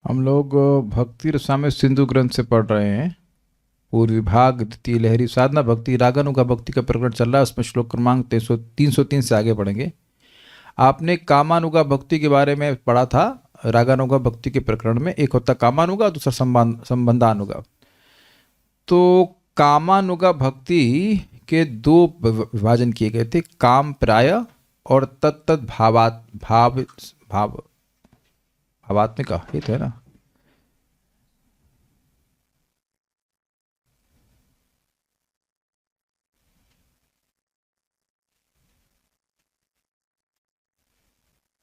हम लोग भक्ति रसामृत सिंधु ग्रंथ से पढ़ रहे हैं। पूर्व विभाग द्वितीय लहरी साधना भक्ति रागानुगा भक्ति का प्रकरण चल रहा है। उसमें श्लोक क्रमांक 303 से आगे पढ़ेंगे। आपने कामानुगा भक्ति के बारे में पढ़ा था। रागानुगा भक्ति के प्रकरण में एक होता कामानुगा, दूसरा संबंधानुगा। तो कामानुगा भक्ति के दो विभाजन किए गए थे, काम प्राय और तत्त भावात्मिक ये तो है ना।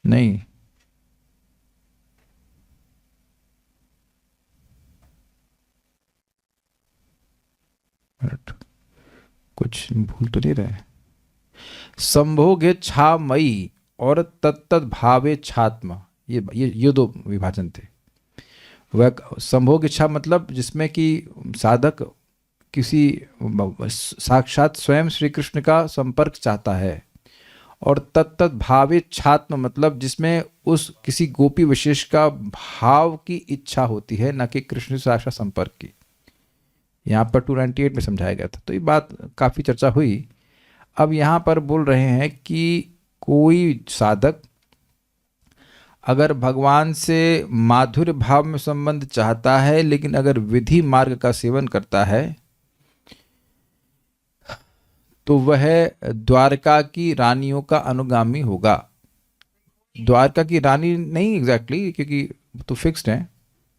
नहीं, कुछ भूल तो नहीं रहे। संभोगे छा मई और तत्त भावे छात्म, ये दो विभाजन थे। वह संभोग इच्छा मतलब जिसमें कि साधक किसी साक्षात स्वयं श्री कृष्ण का संपर्क चाहता है, और तत्त भावे छात्म मतलब जिसमें उस किसी गोपी विशेष का भाव की इच्छा होती है, न कि कृष्ण से साक्षात संपर्क की। यहाँ पर 298 में समझाया गया था, तो ये बात काफ़ी चर्चा हुई। अब यहाँ पर बोल रहे हैं कि कोई साधक अगर भगवान से माधुर्य भाव में संबंध चाहता है, लेकिन अगर विधि मार्ग का सेवन करता है, तो वह द्वारका की रानियों का अनुगामी होगा। द्वारका की रानी नहीं एग्जैक्टली, क्योंकि तो फिक्स्ड है,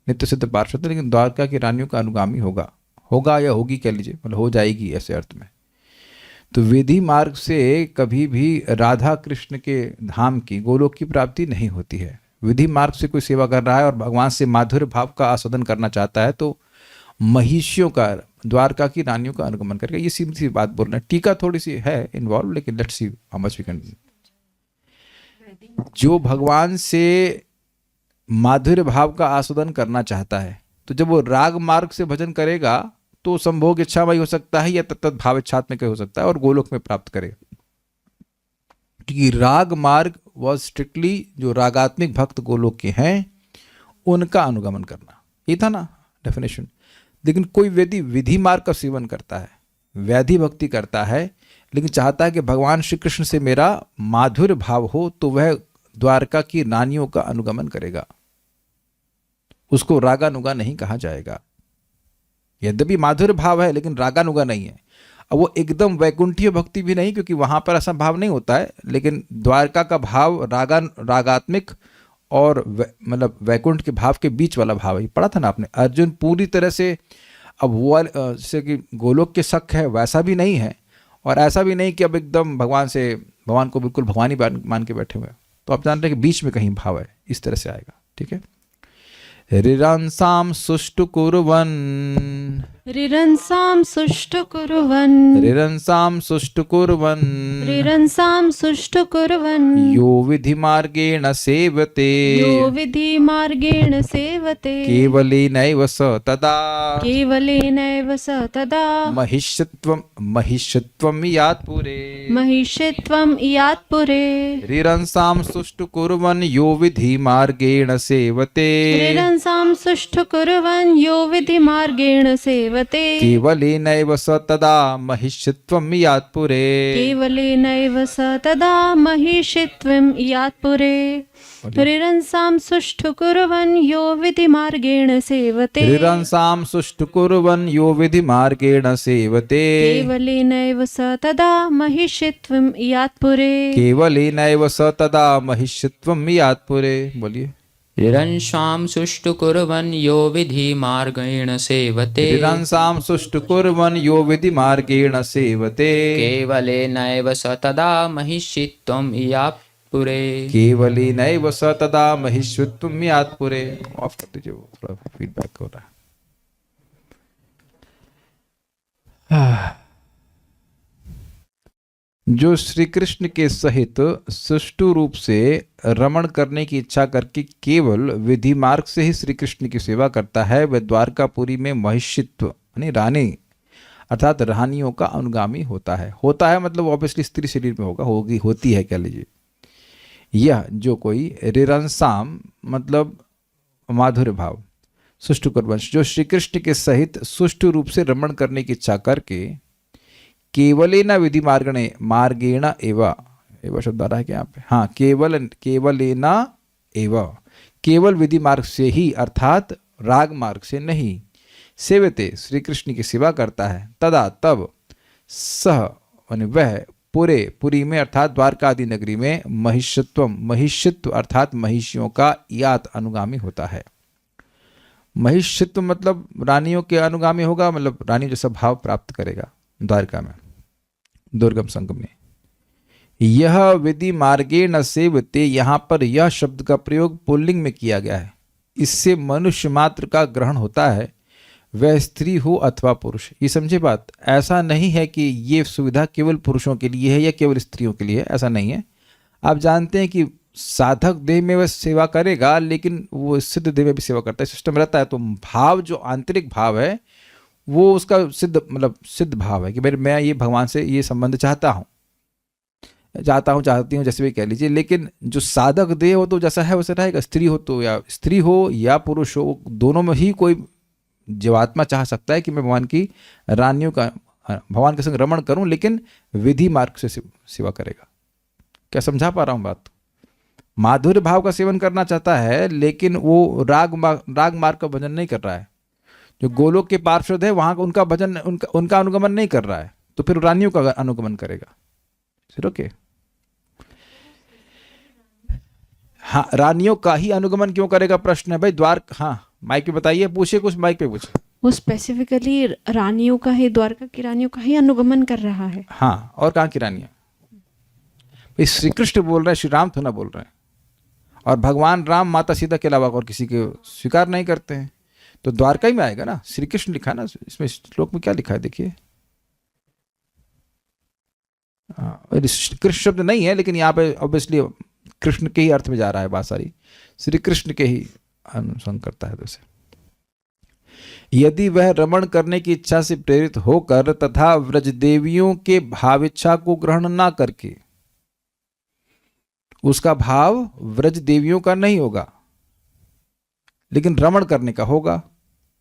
नित्य सिद्ध पार्षद, लेकिन द्वारका की रानियों का अनुगामी होगा या होगी कह लीजिए, मतलब हो जाएगी ऐसे अर्थ में। तो विधि मार्ग से कभी भी राधा कृष्ण के धाम की, गोलोक की प्राप्ति नहीं होती है। विधि मार्ग से कोई सेवा कर रहा है और भगवान से माधुर्य भाव का आस्वादन करना चाहता है, तो महिषियों का, द्वारका की रानियों का अनुगमन करेगा। ये सीधी सी बात बोल रहे हैं। टीका थोड़ी सी है इन्वॉल्व, लेकिन let's see how much we can. जो भगवान से माधुर्य भाव का आस्वादन करना चाहता है, तो जब वो राग मार्ग से भजन करेगा तो संभोग इच्छामय हो सकता है या तत्त भाव इच्छात्मक हो सकता है, और गोलोक में प्राप्त करेगा। क्योंकि राग मार्ग वॉज स्ट्रिक्टली जो रागात्मिक भक्त गोलोक के हैं उनका अनुगमन करना, ये था ना डेफिनेशन। लेकिन कोई व्यक्ति विधि मार्ग का सेवन करता है, वैधि भक्ति करता है, लेकिन चाहता है कि भगवान श्री कृष्ण से मेरा माधुर्य भाव हो, तो वह द्वारका की रानियों का अनुगमन करेगा। उसको रागानुगा नहीं कहा जाएगा। यद्यपि माधुर्य भाव है लेकिन रागानुगा नहीं है। अब वो एकदम वैकुंठीय भक्ति भी नहीं, क्योंकि वहां पर ऐसा भाव नहीं होता है, लेकिन द्वारका का भाव रागात्मिक और मतलब वैकुंठ के भाव के बीच वाला भाव है। पढ़ा था ना आपने, अर्जुन पूरी तरह से अब वो जैसे कि गोलोक के शक है वैसा भी नहीं है, और ऐसा भी नहीं कि अब एकदम भगवान को बिल्कुल भगवानी मान के बैठे हुए। तो आप जानते हैं कि बीच में कहीं भाव है, इस तरह से आएगा। ठीक है। रिरंसाम सुष्टु कुर्वन्, रिरंसाम सुष्टु कुर्वन्, रिरंसाम सुष्टु कुर्वन्, रिरंसाम सुष्टु कुर्वन्, यो विधि मार्गेण सेवते, यो विधि मार्गेण सेवते, केवलेनैव स तदा, केवलेनैव स तदा, महिषत्वं यात् पुरे, महिषित्वम् यात् पुरे। रिरंसाम सुष्टु कुर्वन् यो विधि मार्गेण सेवते, रिरंसाम सुष्टु कुर्वन् यो विधि मार्गेण सेवते, केवलेनैव स तदा महिषत्वं यात् पुरे, केवलेनैव स तदा महिषित्वं यात् पुरे। रिरंसाम सुष्टु कुर्वन् यो विधि मार्गेण सेवते, रिरंसाम सुष्टु कुर्वन् यो विधि मार्गेण सेवते, केवलेनैव स तदा महिषित्वं यात् पुरे, केवलेनैव स तदा महिषत्वं यात् पुरे। बोलिए। रिरंसां सुष्टु कुर्वन् यो विधि मार्गेण सेवते, रिरंसाम सुष्टु कुर्वन् यो विधि मार्गेण सेवते, केवलेनैव स तदा महिषित्वं यात् पुरे, केवलेनैव स तदा महिषत्वं यात् पुरे। ऑफ कर दीजिए, वो थोड़ा फीडबैक हो रहा है। जो श्री कृष्ण के सहित सुष्टु रूप से रमण करने की इच्छा करके केवल विधि मार्ग से ही श्री कृष्ण की सेवा करता है, वह द्वारकापुरी में महिषित्व यानी रानी अर्थात रानियों का अनुगामी होता है मतलब ऑब्वियसली स्त्री शरीर में होती है कह लीजिए। यह जो कोई रिरंसाम मतलब माधुर्य भाव सुष्टु कुर्वन्, जो श्री कृष्ण के सहित सुष्टु रूप से रमण करने की इच्छा करके केवलेन विधि मार्गेण एव शब्द आ रहा है क्या यहाँ पे, हाँ, केवलेन एव, केवल विधि मार्ग से ही अर्थात राग मार्ग से नहीं, सेवते श्री कृष्ण की सेवा करता है, तदा तब, सह यानी वह, पुरी में अर्थात द्वारका आदि नगरी में, महिषित्व अर्थात महिषियों का यात अनुगामी होता है। महिषित्व मतलब रानियों के अनुगामी होगा, मतलब रानी जैसा भाव प्राप्त करेगा द्वारका में, दुर्गम संगम में। यह विधि मार्गे न सेवते, यहाँ पर यह शब्द का प्रयोग पुल्लिंग में किया गया है। इससे मनुष्य मात्र का ग्रहण होता है, वह स्त्री हो अथवा पुरुष। ये समझे बात, ऐसा नहीं है कि ये सुविधा केवल पुरुषों के लिए है या केवल स्त्रियों के लिए है, ऐसा नहीं है। आप जानते हैं कि साधक देह में वह सेवा करेगा, लेकिन वो सिद्ध देह में भी सेवा करता है, सिस्टम रहता है। तो भाव जो आंतरिक भाव है वो उसका सिद्ध भाव है कि भाई मैं ये भगवान से ये संबंध चाहती हूँ, जैसे भी कह लीजिए। लेकिन जो साधक देह हो तो जैसा है वैसे रहेगा, स्त्री हो या पुरुष हो, दोनों में ही कोई जीवात्मा चाह सकता है कि मैं भगवान की रानियों का, भगवान के संग रमण करूं, लेकिन विधि मार्ग से सेवा करेगा। क्या समझा पा रहा हूं बात? माधुर्य भाव का सेवन करना चाहता है, लेकिन वो राग मार्ग का भजन नहीं कर रहा है। जो गोलोक के पार्षद है वहां उनका भजन, उनका अनुगमन नहीं कर रहा है, तो फिर रानियों का अनुगमन करेगा। फिर ओके, हाँ, रानियों का ही अनुगमन क्यों करेगा प्रश्न है भाई। हाँ, माइक पे बताइए, पूछिए कुछ, माइक पे पूछिए। वो स्पेसिफिकली रानियों का ही, द्वारका की रानियों का ही अनुगमन कर रहा है। हाँ, और कहाँ की रानियां? भाई श्री कृष्ण बोल रहे हैं, श्री राम तो ना बोल रहे हैं। और भगवान राम माता सीता के अलावा और किसी को स्वीकार नहीं करते हैं, तो द्वारका ही में आएगा ना। श्री कृष्ण लिखा है ना, इसमें श्लोक में क्या लिखा है देखिए। कृष्ण शब्द नहीं है, लेकिन यहाँ पे ऑब्वियसली कृष्ण के ही अर्थ में जा रहा है बात सारी, श्री कृष्ण के ही अनुसंग करता है। वैसे यदि वह रमण करने की इच्छा से प्रेरित होकर तथा व्रजदेवियों के भाव इच्छा को ग्रहण ना करके, उसका भाव व्रज देवियों का नहीं होगा लेकिन रमण करने का होगा,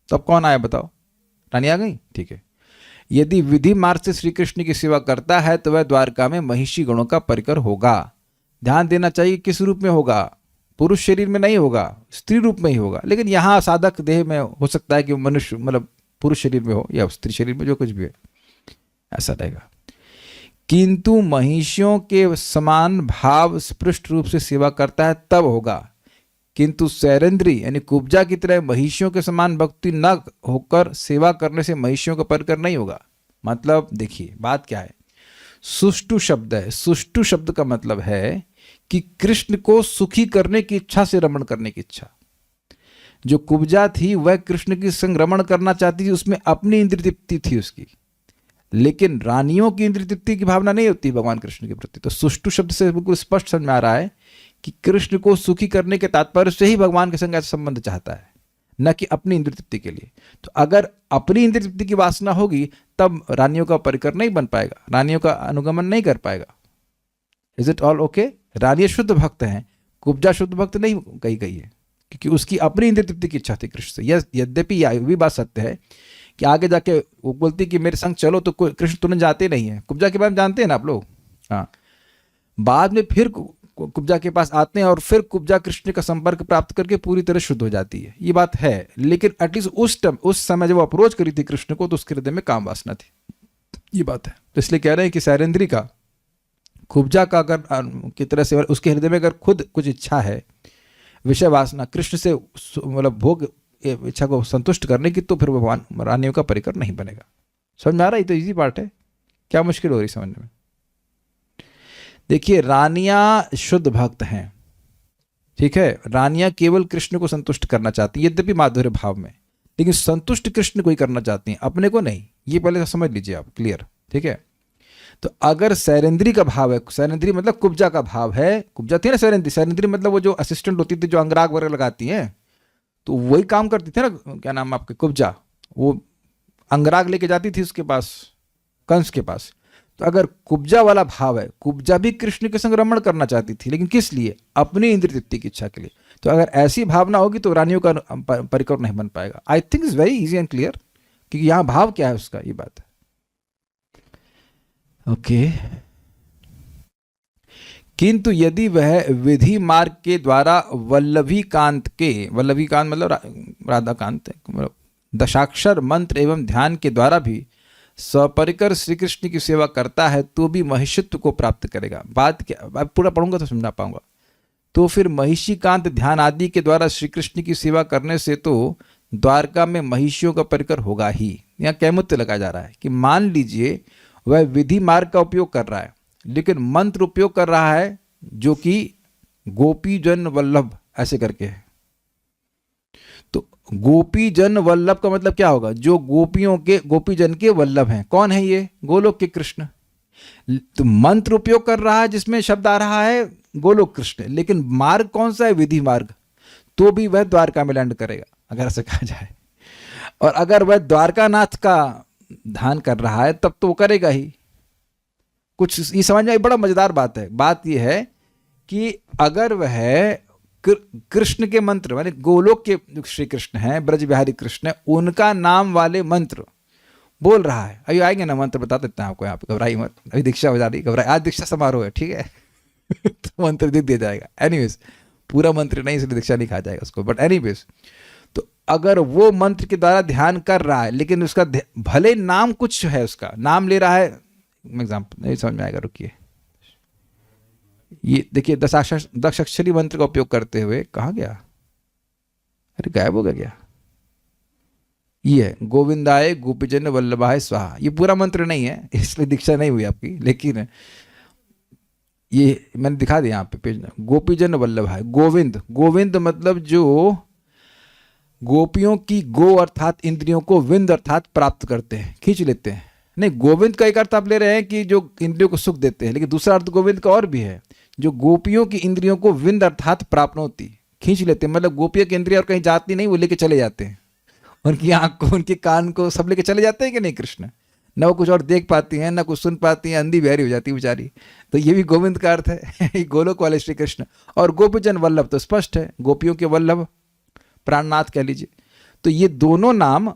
तो अब कौन आया बताओ? रानी आ गई, ठीक है। यदि विधि मार्ग से श्री कृष्ण की सेवा करता है तो वह द्वारका में महिषी गणों का परिकर होगा। ध्यान देना चाहिए किस रूप में होगा, पुरुष शरीर में नहीं होगा, स्त्री रूप में ही होगा। लेकिन यहाँ साधक देह में हो सकता है कि मनुष्य पुरुष शरीर में हो या स्त्री शरीर में, जो कुछ भी है ऐसा रहेगा। किंतु महिषियों के समान भाव स्पृष्ट रूप से सेवा करता है तब होगा। किंतु सैरेंद्री यानी कुब्जा की तरह महिषियों के समान भक्ति न होकर सेवा करने से महिषियों का परिकर नहीं होगा। मतलब देखिए बात क्या है, सुष्टु शब्द है। सुष्टु शब्द का मतलब है कि कृष्ण को सुखी करने की इच्छा से रमण करने की इच्छा। जो कुब्जा थी वह कृष्ण की संग रमण करना चाहती थी, उसमें अपनी इंद्रिय तृप्ति थी उसकी, लेकिन रानियों की इंद्रिय तृप्ति की भावना नहीं होती भगवान कृष्ण के प्रति। तो सुष्टु शब्द से बिल्कुल स्पष्ट समझ में आ रहा है कि कृष्ण को सुखी करने के तात्पर्य से ही भगवान के संग ऐसा संबंध चाहता है, न कि अपनी इंद्रिय तृप्ति के लिए। तो अगर अपनी इंद्रिय तृप्ति की वासना होगी तब रानियों का परिकर नहीं बन पाएगा, रानियों का अनुगमन नहीं कर पाएगा। Is it all okay? रानियां शुद्ध भक्त हैं, कुब्जा शुद्ध भक्त नहीं कही गई है, क्योंकि उसकी अपनी इंद्रिय तृप्ति की इच्छा थी कृष्ण से। यद्यपि यह भी बात सत्य है कि आगे जाके वो बोलती कि मेरे संग चलो, तो कृष्ण तुरंत जाते नहीं है। कुब्जा के बारे में जानते हैं ना आप लोग, हाँ। बाद में फिर कुब्जा के पास आते हैं और फिर कुब्जा कृष्ण का संपर्क प्राप्त करके पूरी तरह शुद्ध हो जाती है, ये बात है। लेकिन एटलीस्ट उस समय जब वो अप्रोच करी थी कृष्ण को तो उसके हृदय में काम वासना थी, ये बात है। तो इसलिए कह रहे हैं कि सैरेंद्री का कुब्जा का अगर की तरह से उसके हृदय में अगर खुद कुछ इच्छा है, विषय वासना कृष्ण से भोग इच्छा को संतुष्ट करने की, तो फिर भगवान रानियों का परिकर नहीं बनेगा। समझ में आ रहा है? तो इजी पार्ट है, क्या मुश्किल हो रही समझने में? देखिए रानियां शुद्ध भक्त हैं, ठीक है। रानियां केवल कृष्ण को संतुष्ट करना चाहती हैं, यद्यपि माधुर्य भाव में, लेकिन संतुष्ट कृष्ण को ही करना चाहती हैं, अपने को नहीं। ये पहले समझ लीजिए आप, क्लियर, ठीक है। तो अगर सैरेंद्री का भाव है, सैरेंद्री मतलब कुब्जा का भाव है, कुब्जा थी ना सैरेंद्री, सैरेंद्री मतलब वो जो असिस्टेंट होती थी जो अंगराग वगैरह लगाती हैं, तो वही काम करती थी ना, क्या नाम आपके, कुब्जा। वो अंगराग लेके जाती थी उसके पास, कंस के पास। तो अगर कुब्जा वाला भाव है, कुब्जा भी कृष्ण के संग रमण करना चाहती थी, लेकिन किस लिए? अपनी इंद्रिय तृप्ति की इच्छा के लिए। तो अगर ऐसी भावना होगी तो रानियों का परिकर नहीं बन पाएगा। I think is very easy and clear कि यहां भाव क्या है उसका, ये बात है। ओके। किंतु यदि वह विधि मार्ग के द्वारा वल्लभी कांत मतलब राधा कांत, मतलब दशाक्षर मंत्र एवं ध्यान के द्वारा भी सपरिकर श्री कृष्ण की सेवा करता है तो भी महिषित्व को प्राप्त करेगा। बात क्या, अब पूरा पढ़ूंगा तो समझा पाऊंगा। तो फिर महिषी कांत ध्यान आदि के द्वारा श्री कृष्ण की सेवा करने से तो द्वारका में महिषियों का परिकर होगा ही। यहाँ कैमुत्य लगाया जा रहा है कि मान लीजिए वह विधि मार्ग का उपयोग कर रहा है, लेकिन मंत्र उपयोग कर रहा है जो कि गोपी जन वल्लभ ऐसे करके है। तो गोपी जन वल्लभ का मतलब क्या होगा? जो गोपी जन के वल्लभ हैं। कौन है ये? गोलोक के कृष्ण। तो मंत्र उपयोग कर रहा है जिसमें शब्द आ रहा है गोलोक कृष्ण, लेकिन मार्ग कौन सा है? विधि मार्ग। तो भी वह द्वारका में लैंड करेगा, अगर ऐसे कहा जाए। और अगर वह द्वारका नाथ का ध्यान कर रहा है तब तो वो करेगा ही। कुछ ये समझ में बड़ा मजेदार बात है। बात यह है कि अगर वह कृष्ण के मंत्र, माने गोलोक के श्री कृष्ण हैं, ब्रज बिहारी कृष्ण है, उनका नाम वाले मंत्र बोल रहा है। अभी आएंगे ना मंत्र, बता देते हैं आपको, यहाँ पे घबराई मत। अभी दीक्षा हो जा रही, घबराई। आज दीक्षा समारोह है, ठीक है। तो मंत्र दे दिया जाएगा। एनीवेज पूरा मंत्र नहीं, इसलिए दीक्षा नहीं खा जाएगा उसको, बट एनीवेज तो अगर वो मंत्र के द्वारा ध्यान कर रहा है, लेकिन उसका भले नाम कुछ है, उसका नाम ले रहा है, एग्जाम्पल नहीं समझ में आएगा, रुकिए। ये देखिए 10 अक्षरी मंत्र का उपयोग करते हुए कहाँ गया? अरे गायब हो गया। ये है गोविंदाय गोपीजन वल्लभाय स्वाहा। ये पूरा मंत्र नहीं है, इसलिए दीक्षा नहीं हुई आपकी, लेकिन ये मैंने दिखा दिया यहाँ पे पेज में। गोपीजन वल्लभाय, गोविंद मतलब जो गोपियों की गो अर्थात इंद्रियों को विंद अर्थात प्राप्त करते हैं, खींच लेते हैं। नहीं, गोविंद का एक अर्थ आप ले रहे हैं कि जो इंद्रियों को सुख देते हैं, लेकिन दूसरा अर्थ गोविंद का और भी है, जो गोपियों की इंद्रियों को विंद अर्थात प्राप्नोति, खींच लेते हैं। मतलब गोपियों की इंद्रिया और कहीं जाती नहीं, वो लेके चले जाते हैं। उनकी आंख को, उनके कान को सब लेके चले जाते हैं कि नहीं कृष्ण? ना वो कुछ और देख पाती हैं, ना कुछ सुन पाती हैं, अंधी बहरी हो जाती है बेचारी। तो ये भी गोविंद का अर्थ है, गोलोक वाले श्री कृष्ण। और गोपीजन वल्लभ तो स्पष्ट है, गोपियों के वल्लभ, प्राणनाथ कह लीजिए। तो ये दोनों नाम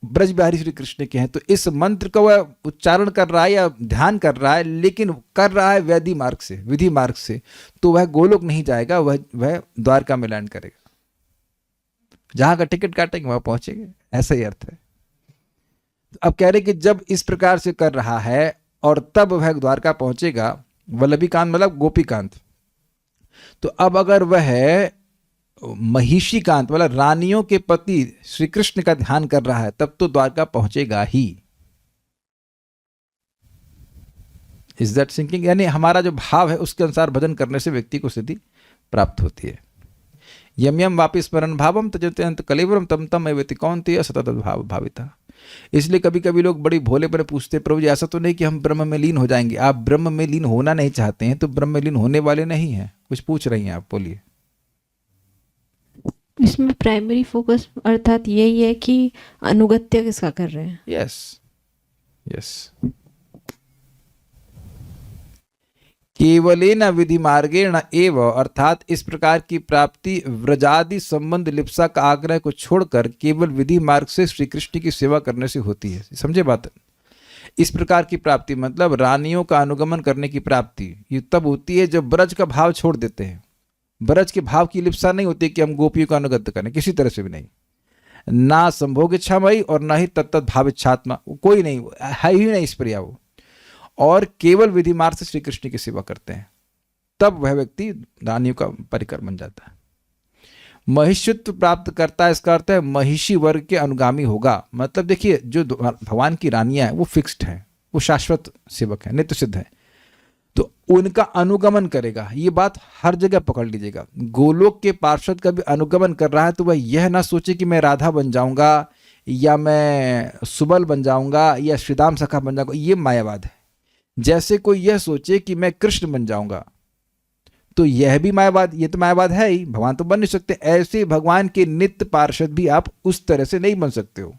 ब्रज बिहारी श्री कृष्ण के हैं। तो इस मंत्र का वह उच्चारण कर रहा है या ध्यान कर रहा है, लेकिन कर रहा है विधि मार्ग से, तो वह गोलोक नहीं जाएगा, वह द्वारका में लैंड करेगा। जहां का टिकट काटेंगे वहां पहुंचेंगे, ऐसा ही अर्थ है। अब कह रहे कि जब इस प्रकार से कर रहा है और तब वह द्वारका पहुंचेगा, वल्लभी कांत मतलब गोपी कांत। तो अब अगर वह महिषी कांत मतलब रानियों के पति श्री कृष्ण का ध्यान कर रहा है, तब तो द्वारका पहुंचेगा ही। Is that sinking? यानी हमारा जो भाव है उसके अनुसार भजन करने से व्यक्ति को सिद्धि प्राप्त होती है। यम यम वापि स्मरण भावम तजते अंत कलेवरम तम तम एवेति कौन्तेय सतत भाव भाविता। इसलिए कभी कभी लोग बड़ी भोले पर पूछते, प्रभु जी ऐसा तो नहीं कि हम ब्रह्म में लीन हो जाएंगे? आप ब्रह्म में लीन होना नहीं चाहते हैं तो ब्रह्म में लीन होने वाले नहीं हैं। कुछ पूछ रही हैं आप, बोलिए। इसमें प्राइमरी फोकस अर्थात यही है कि अनुगत्य किसका कर रहे हैं। यस केवलेन विधि मार्गेण एव, अर्थात इस प्रकार की प्राप्ति व्रजादि संबंध लिप्सा का आग्रह को छोड़कर केवल विधि मार्ग से श्री कृष्ण की सेवा करने से होती है। समझे बात? इस प्रकार की प्राप्ति मतलब रानियों का अनुगमन करने की प्राप्ति ये तब होती है जब ब्रज का भाव छोड़ देते हैं। ब्रज के भाव की लिप्सा नहीं होती कि हम गोपियों का अनुगत्य करें, किसी तरह से भी नहीं। ना संभोग इच्छामयी और ना ही तत्त भाव इच्छात्मा, कोई नहीं है ही नहीं इस प्रिया वो। और केवल विधि मार्ग से श्री कृष्ण की सेवा करते हैं, तब वह व्यक्ति रानियों का परिकर बन जाता है। महिषित्व प्राप्त करता है, इसका अर्थ है महिषी वर्ग के अनुगामी होगा। मतलब देखिए, जो भगवान की रानियां हैं वो फिक्स्ड हैं, वो शाश्वत सेवक हैं, नित्य सिद्ध है, तो उनका अनुगमन करेगा। ये बात हर जगह पकड़ लीजिएगा। गोलोक के पार्षद का भी अनुगमन कर रहा है तो वह यह ना सोचे कि मैं राधा बन जाऊंगा या मैं सुबल बन जाऊंगा या श्रीदाम सखा बन जाऊंगा। ये मायावाद है। जैसे कोई यह सोचे कि मैं कृष्ण बन जाऊंगा, तो यह भी मायावाद, ये तो मायावाद है ही, भगवान तो बन नहीं सकते। ऐसे भगवान के नित्य पार्षद भी आप उस तरह से नहीं बन सकते हो,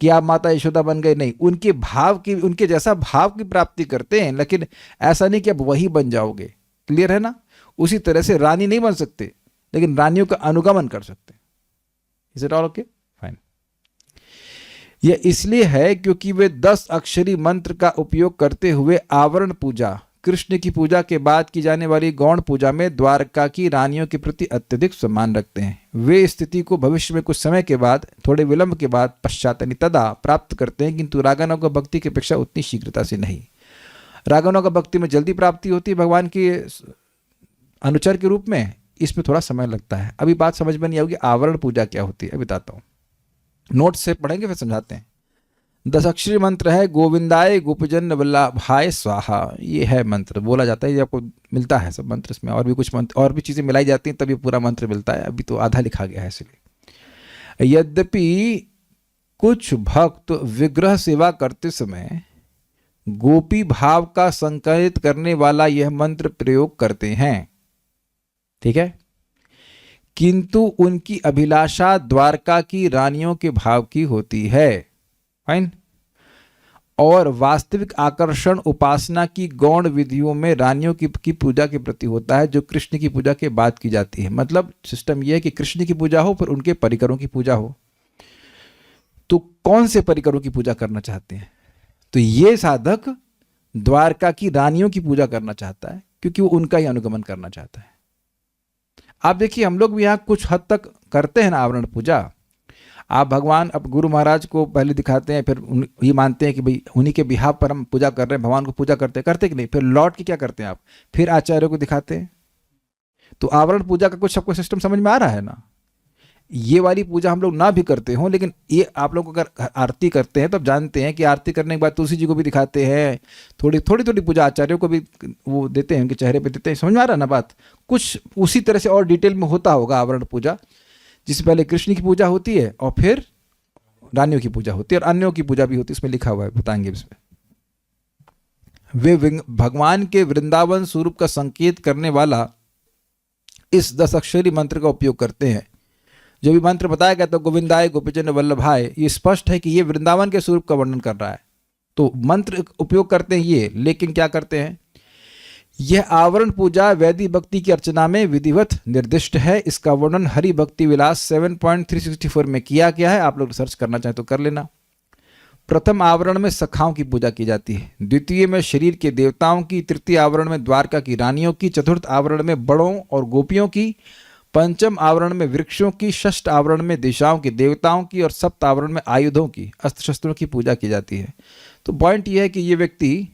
कि आप माता यशोदा बन गए, नहीं, उनके भाव की, उनके जैसा भाव की प्राप्ति करते हैं, लेकिन ऐसा नहीं कि आप वही बन जाओगे। क्लियर है ना? उसी तरह से रानी नहीं बन सकते, लेकिन रानियों का अनुगमन कर सकते। Is it all okay? Fine. यह इसलिए है क्योंकि वे 10 अक्षरी मंत्र का उपयोग करते हुए आवरण पूजा, कृष्ण की पूजा के बाद की जाने वाली गौण पूजा में द्वारका की रानियों के प्रति अत्यधिक सम्मान रखते हैं। वे स्थिति को भविष्य में कुछ समय के बाद, थोड़े विलंब के बाद, पश्चात तदा प्राप्त करते हैं, किंतु रागानों का भक्ति की अपेक्षा उतनी शीघ्रता से नहीं। रागानों का भक्ति में जल्दी प्राप्ति होती है भगवान के अनुचर के रूप में, इसमें थोड़ा समय लगता है। अभी बात समझ में नहीं आएगी आवरण पूजा क्या होती है, बताता हूँ। नोट से पढ़ेंगे फिर समझाते हैं। 10 अक्षरी मंत्र है गोविंदाय गोपीजन वल्लभाय स्वाहा। ये है मंत्र, बोला जाता है, ये आपको मिलता है सब मंत्र इसमें, और भी कुछ मंत्र और भी चीज़ें मिलाई जाती हैं तब ये पूरा मंत्र मिलता है। अभी तो आधा लिखा गया है इसलिए। यद्यपि कुछ भक्त विग्रह सेवा करते समय गोपी भाव का संकेत करने वाला यह मंत्र प्रयोग करते हैं, ठीक है, किंतु उनकी अभिलाषा द्वारका की रानियों के भाव की होती है। फाइन। और वास्तविक आकर्षण उपासना की गौण विधियों में रानियों की पूजा के प्रति होता है, जो कृष्ण की पूजा के बाद की जाती है। मतलब सिस्टम यह है कि कृष्ण की पूजा हो, फिर उनके परिकरों की पूजा हो। तो कौन से परिकरों की पूजा करना चाहते हैं? तो ये साधक द्वारका की रानियों की पूजा करना चाहता है, क्योंकि वो उनका ही अनुगमन करना चाहता है। आप देखिए, हम लोग भी यहाँ कुछ हद तक करते हैं ना आवरण पूजा। आप भगवान, अब गुरु महाराज को पहले दिखाते हैं, फिर ये मानते हैं कि भाई उन्हीं के बिहाफ पर हम पूजा कर रहे हैं, भगवान को पूजा करते कि नहीं, फिर लौट के क्या करते हैं आप, फिर आचार्यों को दिखाते हैं। तो आवरण पूजा का कुछ सबको सिस्टम समझ में आ रहा है ना? ये वाली पूजा हम लोग ना भी करते हों, लेकिन ये आप लोग अगर आरती करते हैं तो आप जानते हैं कि आरती करने के बाद तुलसी जी को भी दिखाते हैं, थोड़ी थोड़ी पूजा आचार्यों को भी वो देते हैं, उनके चेहरे पे देते हैं। समझ में आ रहा है ना बात? कुछ उसी तरह से और डिटेल में होता होगा आवरण पूजा, जिससे पहले कृष्ण की पूजा होती है और फिर रानियों की पूजा होती है, और अन्यों की पूजा भी होती है, इसमें लिखा हुआ है, बताएंगे इसमें। वे भगवान के वृंदावन स्वरूप का संकेत करने वाला इस 10 अक्षरी मंत्र का उपयोग करते हैं। जो भी मंत्र बताया गया तो गोविंदाय गोपीजन वल्लभाय, ये स्पष्ट है कि ये वृंदावन के स्वरूप का वर्णन कर रहा है, तो मंत्र उपयोग करते हैं ये। लेकिन क्या करते हैं, यह आवरण पूजा वैदिक भक्ति की अर्चना में विधिवत निर्दिष्ट है। इसका वर्णन हरि भक्ति विलास 7.364 में किया गया है, आप लोग रिसर्च करना चाहें तो कर लेना। प्रथम आवरण में सखाओं की पूजा की जाती है, द्वितीय में शरीर के देवताओं की, तृतीय आवरण में द्वारका की रानियों की, चतुर्थ आवरण में बड़ों और गोपियों की, पंचम आवरण में वृक्षों की, षष्ठ आवरण में दिशाओं के देवताओं की, और सप्त आवरण में आयुधों की, अस्त्र शस्त्रों की पूजा की जाती है। तो पॉइंट यह है कि ये व्यक्ति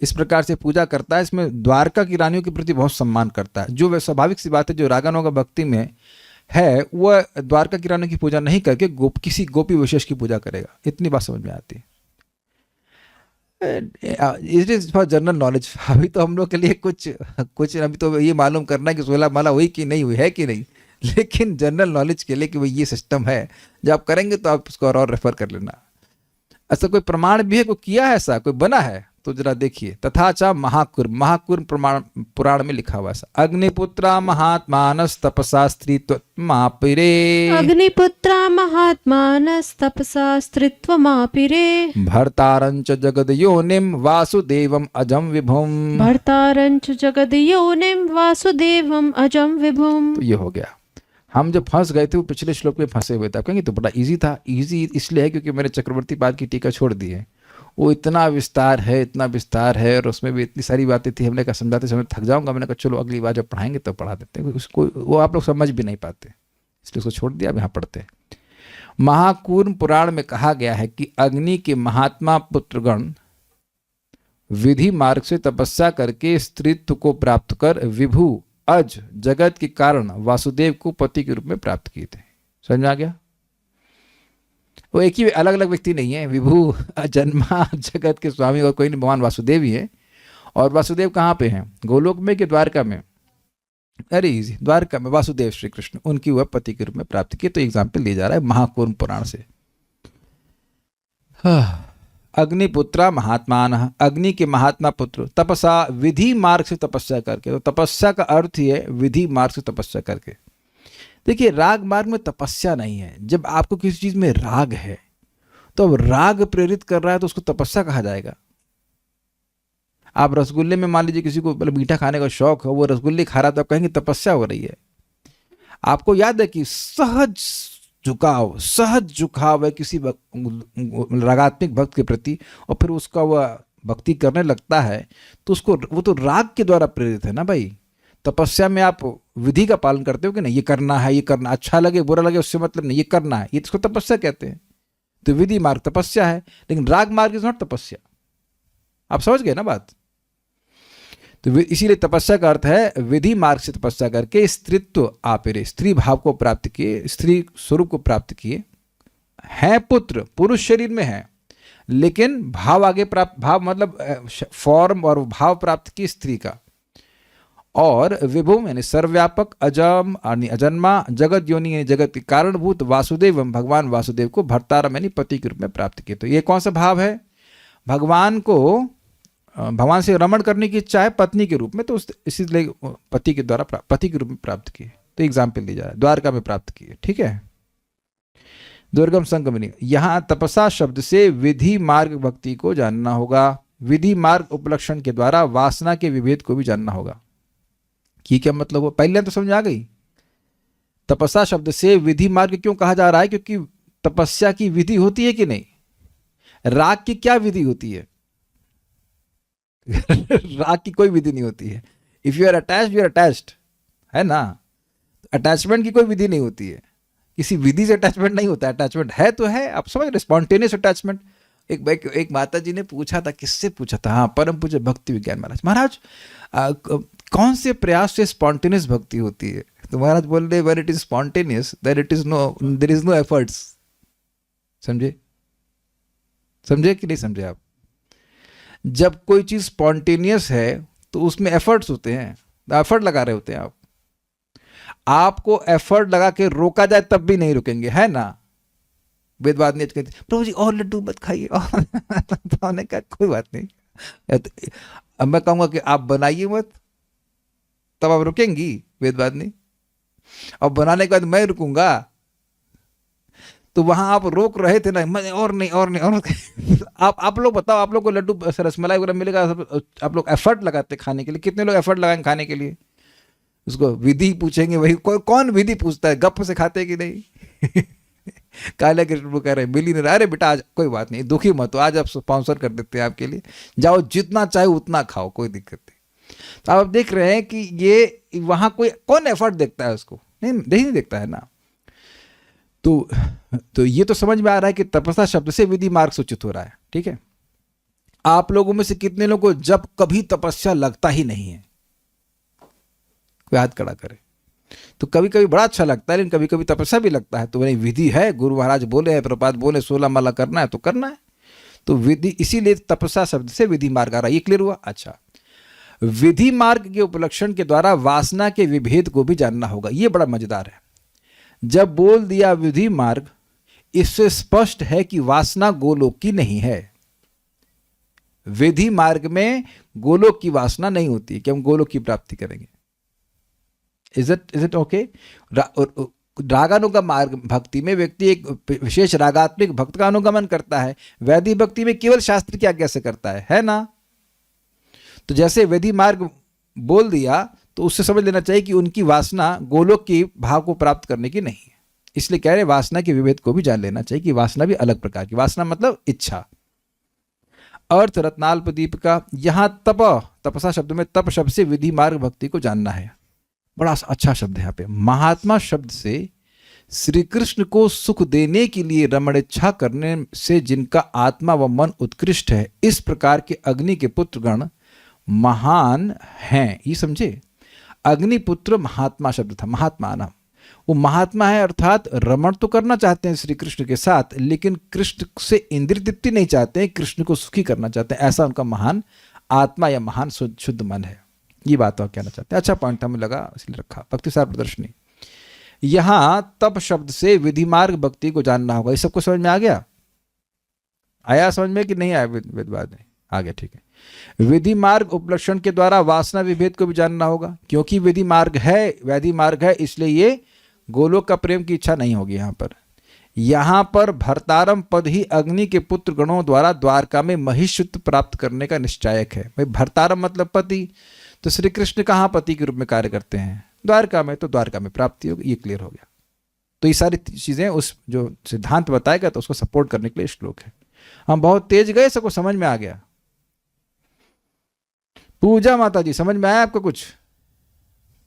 इस प्रकार से पूजा करता है, इसमें द्वारका की रानियों के प्रति बहुत सम्मान करता है। जो वह स्वाभाविक सी बात है, जो रागानों का भक्ति में है, वह द्वारका की रानियों की पूजा नहीं करके किसी गोपी विशेष की पूजा करेगा। इतनी बात समझ में आती है। It is for general knowledge. अभी तो हम लोग के लिए कुछ अभी तो ये मालूम करना है कि 16 माला हुई कि नहीं हुई है कि नहीं, लेकिन जनरल नॉलेज के लिए कि भाई ये सिस्टम है, जब आप करेंगे तो आप उसको और रेफर कर लेना। ऐसा कोई प्रमाण भी है, कोई किया है, ऐसा कोई बना है तो जरा देखिए। तथाचा महाकुर्म पुराण में लिखा हुआ ऐसा, अग्निपुत्रा महात्मानस तपसा स्त्रीत्वमापिरे, अग्निपुत्रा महात्मानस्तपसा स्त्रीत्वमापिरे, भर्तारंच जगदयोनिम वासुदेवम अजम विभुम, भर्तारंच जगदयोनिम वासुदेवम अजम विभुम। तो ये हो गया। हम जब फंस गए थे वो पिछले श्लोक में फंसे हुए थे। आप कहेंगे तो बड़ा इजी था। इजी इसलिए है क्योंकि मैंने चक्रवर्ती पाद की टीका छोड़ दी है। वो इतना विस्तार है और उसमें भी इतनी सारी बातें थी। हमने कहा समझाते समय थक जाऊंगा, मैंने कहा चलो अगली बार जब पढ़ाएंगे तब पढ़ा देते हैं। उसको वो आप लोग समझ भी नहीं पाते, इसलिए उसको छोड़ दिया। अब यहाँ पढ़ते हैं। महाकूर्म पुराण में कहा गया है कि अग्नि के महात्मा पुत्रगण विधि मार्ग से तपस्या करके स्त्रीत्व को प्राप्त कर विभु अज जगत के कारण वासुदेव को पति के रूप में प्राप्त किए थे। समझ में आ गया? वो एक ही अलग अलग व्यक्ति नहीं है। विभु जन्मा जगत के स्वामी और कोई नहीं, भगवान वासुदेव ही है। और वासुदेव कहाँ पे हैं? गोलोक में कि द्वारका में? अरे इजी, द्वारका में वासुदेव श्री कृष्ण, उनकी वह पति के रूप में प्राप्त की। तो एग्जाम्पल दिया जा रहा है महाकूर्म पुराण से। अग्निपुत्रा महात्मान, अग्नि के महात्मा पुत्र, तपसा विधि मार्ग से तपस्या करके। तो तपस्या का अर्थ ही है विधि मार्ग से तपस्या करके। देखिए, राग मार्ग में तपस्या नहीं है। जब आपको किसी चीज में राग है तो अब राग प्रेरित कर रहा है तो उसको तपस्या कहा जाएगा। आप रसगुल्ले में मान लीजिए किसी को मतलब मीठा खाने का शौक है, वो रसगुल्ले खा रहा है तो आप कहेंगे तपस्या हो रही है। आपको याद है कि सहज झुकाव है किसी रागात्मिक भक्त के प्रति, और फिर उसका वह भक्ति करने लगता है तो उसको, वो तो राग के द्वारा प्रेरित है ना भाई। तपस्या में आप विधि का पालन करते हो कि नहीं, ये करना है, ये करना, अच्छा लगे बुरा लगे उससे मतलब नहीं, ये करना है, ये इसको तपस्या कहते हैं। तो विधि मार्ग तपस्या है, लेकिन राग मार्ग इज नॉट तपस्या। आप समझ गए ना बात। तो इसीलिए तपस्या का अर्थ है विधि मार्ग से तपस्या करके स्त्रीत्व आपेरे, स्त्री भाव को प्राप्त किए, स्त्री स्वरूप को प्राप्त किए, हैं पुत्र, पुरुष शरीर में है लेकिन भाव आगे प्राप्त, भाव मतलब फॉर्म और भाव प्राप्त की स्त्री का, और विभुम यानी सर्वव्यापक, अजम यानी अजन्मा, जगत योनि यानी जगत के कारणभूत, वासुदेव भगवान वासुदेव को भर्तारम यानी पति के रूप में प्राप्त किए। तो ये कौन सा भाव है? भगवान को, भगवान से रमण करने की इच्छा है पत्नी के रूप में, तो इसलिए पति के द्वारा पति के रूप में प्राप्त किए। तो एग्जाम्पल दी जा रहा है, द्वारका में प्राप्त किए, ठीक है। दुर्गम संगमनी, यहाँ तपसा शब्द से विधि मार्ग भक्ति को जानना होगा। विधि मार्ग उपलक्षण के द्वारा वासना के विभेद को भी जानना होगा। कि क्या मतलब हो? पहले तो समझ आ गई। तपस्या शब्द से विधि मार्ग क्यों कहा जा रहा है? क्योंकि तपस्या की विधि होती है कि नहीं? राग की क्या विधि होती है? राग की कोई विधि नहीं होती है। If you are attached you are attached, है ना। अटैचमेंट की कोई विधि नहीं होती है, किसी विधि से अटैचमेंट नहीं होता। अटैचमेंट है तो है, आप समझ रहे, स्पॉन्टेनियस अटैचमेंट। एक माता जी ने पूछा था, किससे पूछा था? हाँ, परम पूज्य भक्ति विज्ञान महाराज। महाराज कौन से प्रयास से स्पॉन्टेनियस भक्ति होती है? तो महाराज बोल रहे, when it is spontaneous there is no efforts. समझे कि नहीं समझे आप? जब कोई चीज स्पॉन्टेनियस है तो उसमें एफर्ट्स होते हैं, एफर्ट लगा रहे होते हैं आप। आपको एफर्ट लगा के रोका जाए तब भी नहीं रुकेंगे, है ना। वेदवाद ने कहते प्रभु जी और लड्डू मत खाइए, और तो कहा कोई बात नहीं, अब मैं कहूंगा कि आप बनाइए मत, तब आप रुकेंगी? वेदवाद ने। और बनाने के बाद मैं रुकूंगा, तो वहां आप रोक रहे थे ना, मैं और नहीं। आप लोग बताओ, आप लोग को लड्डू रसमलाई वगैरह मिलेगा, आप लोग एफर्ट लगाते खाने के लिए? कितने लोग एफर्ट लगाएंगे खाने के लिए? उसको विधि पूछेंगे, वही कौन विधि पूछता है? गप से खाते कि नहीं? काले कृष्ण कह रहे मिल ही नहीं रहा। अरे बेटा आज कोई बात नहीं, दुखी मत हो, आज आप स्पॉन्सर कर देते हैं आपके लिए, जाओ जितना चाहे उतना खाओ, कोई दिक्कत नहीं। तो आप देख रहे हैं कि ये वहां कौन एफर्ट देखता है उसको? नहीं देखता है ना। तो ये तो समझ में आ रहा है कि तपस्या शब्द से विधि मार्ग सूचित हो रहा है, ठीक है। आप लोगों में से कितने लोगों को जब कभी तपस्या लगता ही नहीं है? कोई हाथ खड़ा करे। तो कभी कभी बड़ा अच्छा लगता है, लेकिन कभी कभी तपस्या भी लगता है। तो वही विधि है, गुरु महाराज बोले हैं, प्रपात बोले 16 माला करना है तो करना है। तो विधि, इसीलिए तपस्या शब्द से विधि मार्ग आ रहा है। ये क्लियर हुआ? अच्छा, विधि मार्ग के उपलक्षण के द्वारा वासना के विभेद को भी जानना होगा। ये बड़ा मजेदार है। जब बोल दिया विधि मार्ग, इससे स्पष्ट है कि वासना गोलोक की नहीं है। विधि मार्ग में गोलोक की वासना नहीं होती कि हम गोलोक की प्राप्ति करेंगे। Is it okay? रागानुगम मार्ग भक्ति में व्यक्ति एक विशेष रागात्मिक भक्त का अनुगमन करता है। वैदिक भक्ति में केवल शास्त्र की आज्ञा से करता है ना। तो जैसे विधि मार्ग बोल दिया तो उससे समझ लेना चाहिए कि उनकी वासना गोलोक की भाव को प्राप्त करने की नहीं है। इसलिए कह रहे वासना के विभेद को भी जान लेना चाहिए कि वासना भी अलग प्रकार की, वासना मतलब इच्छा। अर्थ रत्नाल्पदीप का, यहां तपसा शब्द में तप शब्द से विधि मार्ग भक्ति को जानना है। बड़ा अच्छा शब्द है यहाँ पे। महात्मा शब्द से श्री कृष्ण को सुख देने के लिए रमण इच्छा करने से जिनका आत्मा व मन उत्कृष्ट है, इस प्रकार के अग्नि के पुत्र गण महान हैं। ये समझे, अग्निपुत्र महात्मा शब्द था, महात्मा नाम। वो महात्मा है अर्थात रमण तो करना चाहते हैं श्री कृष्ण के साथ, लेकिन कृष्ण से इंद्रिय तृप्ति नहीं चाहते हैं, कृष्ण को सुखी करना चाहते हैं। ऐसा उनका महान आत्मा या महान शुद्ध मन है। ये बात आप कहना चाहते हैं। अच्छा पॉइंट हमें लगा, इसलिए रखा। भक्ति सार प्रदर्शनी, यहां तप शब्द से विधि मार्ग भक्ति को जानना होगा। ये सबको समझ में आ गया? आया समझ में कि नहीं आया? वेदवाद में आ गया, ठीक है। विधि मार्ग उपलक्षण के द्वारा वासना विभेद को भी जानना होगा, क्योंकि विधि मार्ग है, वैधि मार्ग है, इसलिए ये गोलोक का प्रेम की इच्छा नहीं होगी। यहाँ पर यहां पर भर्तारम पद ही अग्नि के पुत्र गणों द्वारा द्वारका में महिषुत प्राप्त करने का निश्चायक है। भाई भर्तारम मतलब पति, तो श्री कृष्ण कहाँ पति के रूप में कार्य करते हैं? द्वारका में, तो द्वारका में प्राप्ति होगी। ये क्लियर हो गया। तो ये सारी चीजें उस जो सिद्धांत बताएगा तो उसको सपोर्ट करने के लिए श्लोक है। हम बहुत तेज गए, सबको समझ में आ गया? पूजा माता जी समझ में आया आपको? कुछ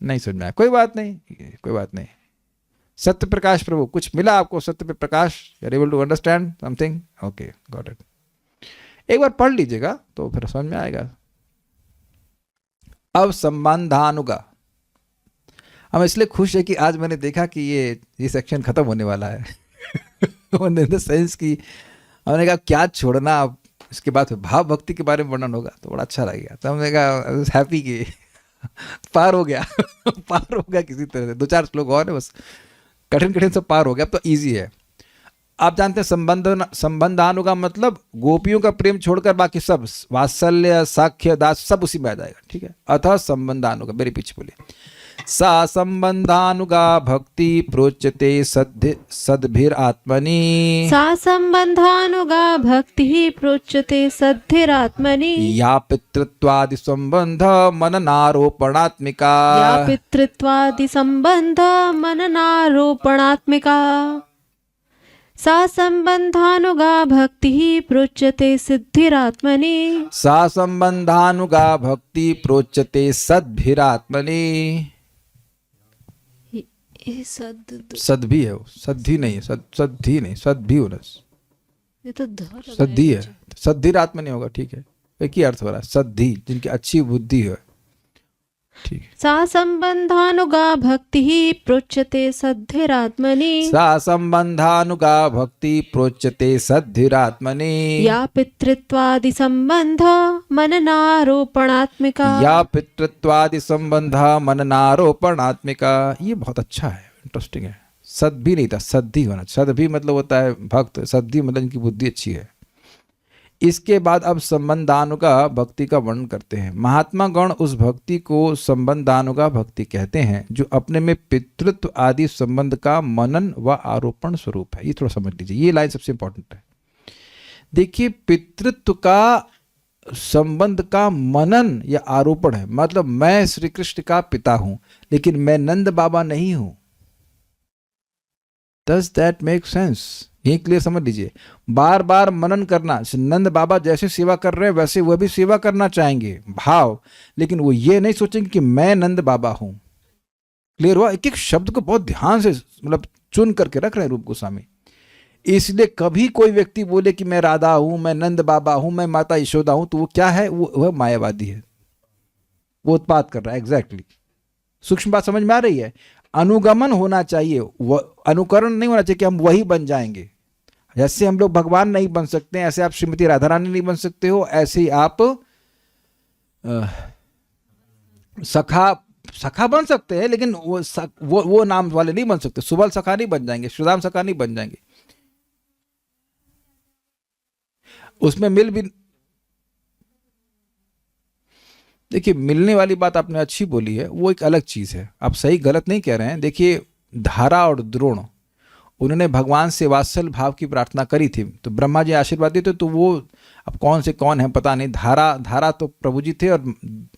नहीं समझ में आया? कोई बात नहीं, कोई बात नहीं। सत्य प्रकाश प्रभु, कुछ मिला आपको सत्य पे प्रकाश? You are able to understand something? Okay, got it. एक बार पढ़ लीजिएगा तो फिर समझ में आएगा। अब संबंधानुगा, हम इसलिए खुश है कि आज मैंने देखा कि ये सेक्शन खत्म होने वाला है। इन द सेंस कि हमने कहा क्या छोड़ना, अब इसके बाद भाव भक्ति के बारे में वर्णन होगा तो बड़ा अच्छा लगेगा। तो हमने कहा हैप्पी कि पार हो गया। पार हो गया किसी तरह से। 2-4 श्लोक और है बस, कठिन कठिन सब पार हो गया, अब तो ईजी है। आप जानते हैं संबंधानुगा मतलब गोपियों का प्रेम छोड़कर बाकी सब, वात्सल्य, साख्य, दास, सब उसी में आ जाएगा। ठीक है, अतः संबंधानुगा, मेरे पीछे बोलिए। सा संबंधानुगा भक्ति प्रोच्यते सद्भिर आत्मनि, सा संबंधानुगा भक्ति प्रोच्यते सद्भिरात्मनि, या पितृत्वादि संबंध मननारोपणात्मिका, या पितृत्वादि संबंध मननारोपणात्मिका। सा संबंधानुगा भक्ति प्रोच्यते सिद्धिरात्मनि, सा संबंधानुगा भक्ति प्रोच्यते सद्भिरात्मनि। सद्भि है वो, सद्धि नहीं है, सद्धि नहीं, सद्भि होना, ये तो धर सद्धि है, सद्धिरात्मनि होगा। ठीक है, एक ही अर्थ हो रहा है, सद्धि, जिनकी अच्छी बुद्धि है। ठीक है, सा संबंधानुगा भक्ति प्रोच्यते सद्धिरात्मनि, सा संबंधानुगा भक्ति प्रोच्यते सद्धिरात्मनि, या पितृत्वादि संबंध मननारोपणात्मिका, या पितृत्वादि संबंध मननारोपणात्मिका। ये बहुत अच्छा है, इंटरेस्टिंग है। सद्भि नहीं था, सद्धि होना। सद्भि मतलब होता है भक्त, सद्धि मतलब इनकी बुद्धि अच्छी है। इसके बाद अब संबंधानुगा भक्ति का वर्णन करते हैं। महात्मा गण उस भक्ति को संबंधानुगा भक्ति कहते हैं जो अपने में पितृत्व आदि संबंध का मनन व आरोपण स्वरूप है। ये थोड़ा समझ लीजिए, ये लाइन सबसे इंपॉर्टेंट है। देखिए, पितृत्व का संबंध का मनन या आरोपण है, मतलब मैं श्री कृष्ण का पिता हूं लेकिन मैं नंद बाबा नहीं हूं। Does that make sense? ये क्लियर समझ लीजिए। बार बार मनन करना, नंद बाबा जैसे सेवा कर रहे हैं वैसे वह भी सेवा करना चाहेंगे, भाव, लेकिन वो ये नहीं सोचेंगे कि मैं नंद बाबा हूं। क्लियर हुआ? एक एक शब्द को बहुत ध्यान से मतलब चुन करके रख रहे हैं रूप गोस्वामी। इसलिए कभी कोई व्यक्ति बोले कि मैं राधा हूं, मैं नंद बाबा हूं, मैं माता यशोदा हूं, तो वो क्या है? वह मायावादी है, वो उत्पात कर रहा है। एग्जैक्टली, सूक्ष्म बात समझ में आ रही है? अनुगमन होना चाहिए, अनुकरण नहीं होना चाहिए कि हम वही बन जाएंगे। जैसे हम लोग भगवान नहीं बन सकते, ऐसे आप श्रीमती राधा रानी नहीं बन सकते हो, ऐसे ही आप सखा बन सकते हैं, लेकिन वो नाम वाले नहीं बन सकते। सुबल सखा नहीं बन जाएंगे, श्रीराम सखा नहीं बन जाएंगे। उसमें मिल भी, देखिए मिलने वाली बात आपने अच्छी बोली है, वो एक अलग चीज है, आप सही गलत नहीं कह रहे हैं। देखिए धारा और द्रोण, उन्होंने भगवान से वात्सल भाव की प्रार्थना करी थी, तो ब्रह्मा जी आशीर्वाद दिए थे, तो वो अब कौन से कौन है पता नहीं। धारा तो प्रभु जी थे, और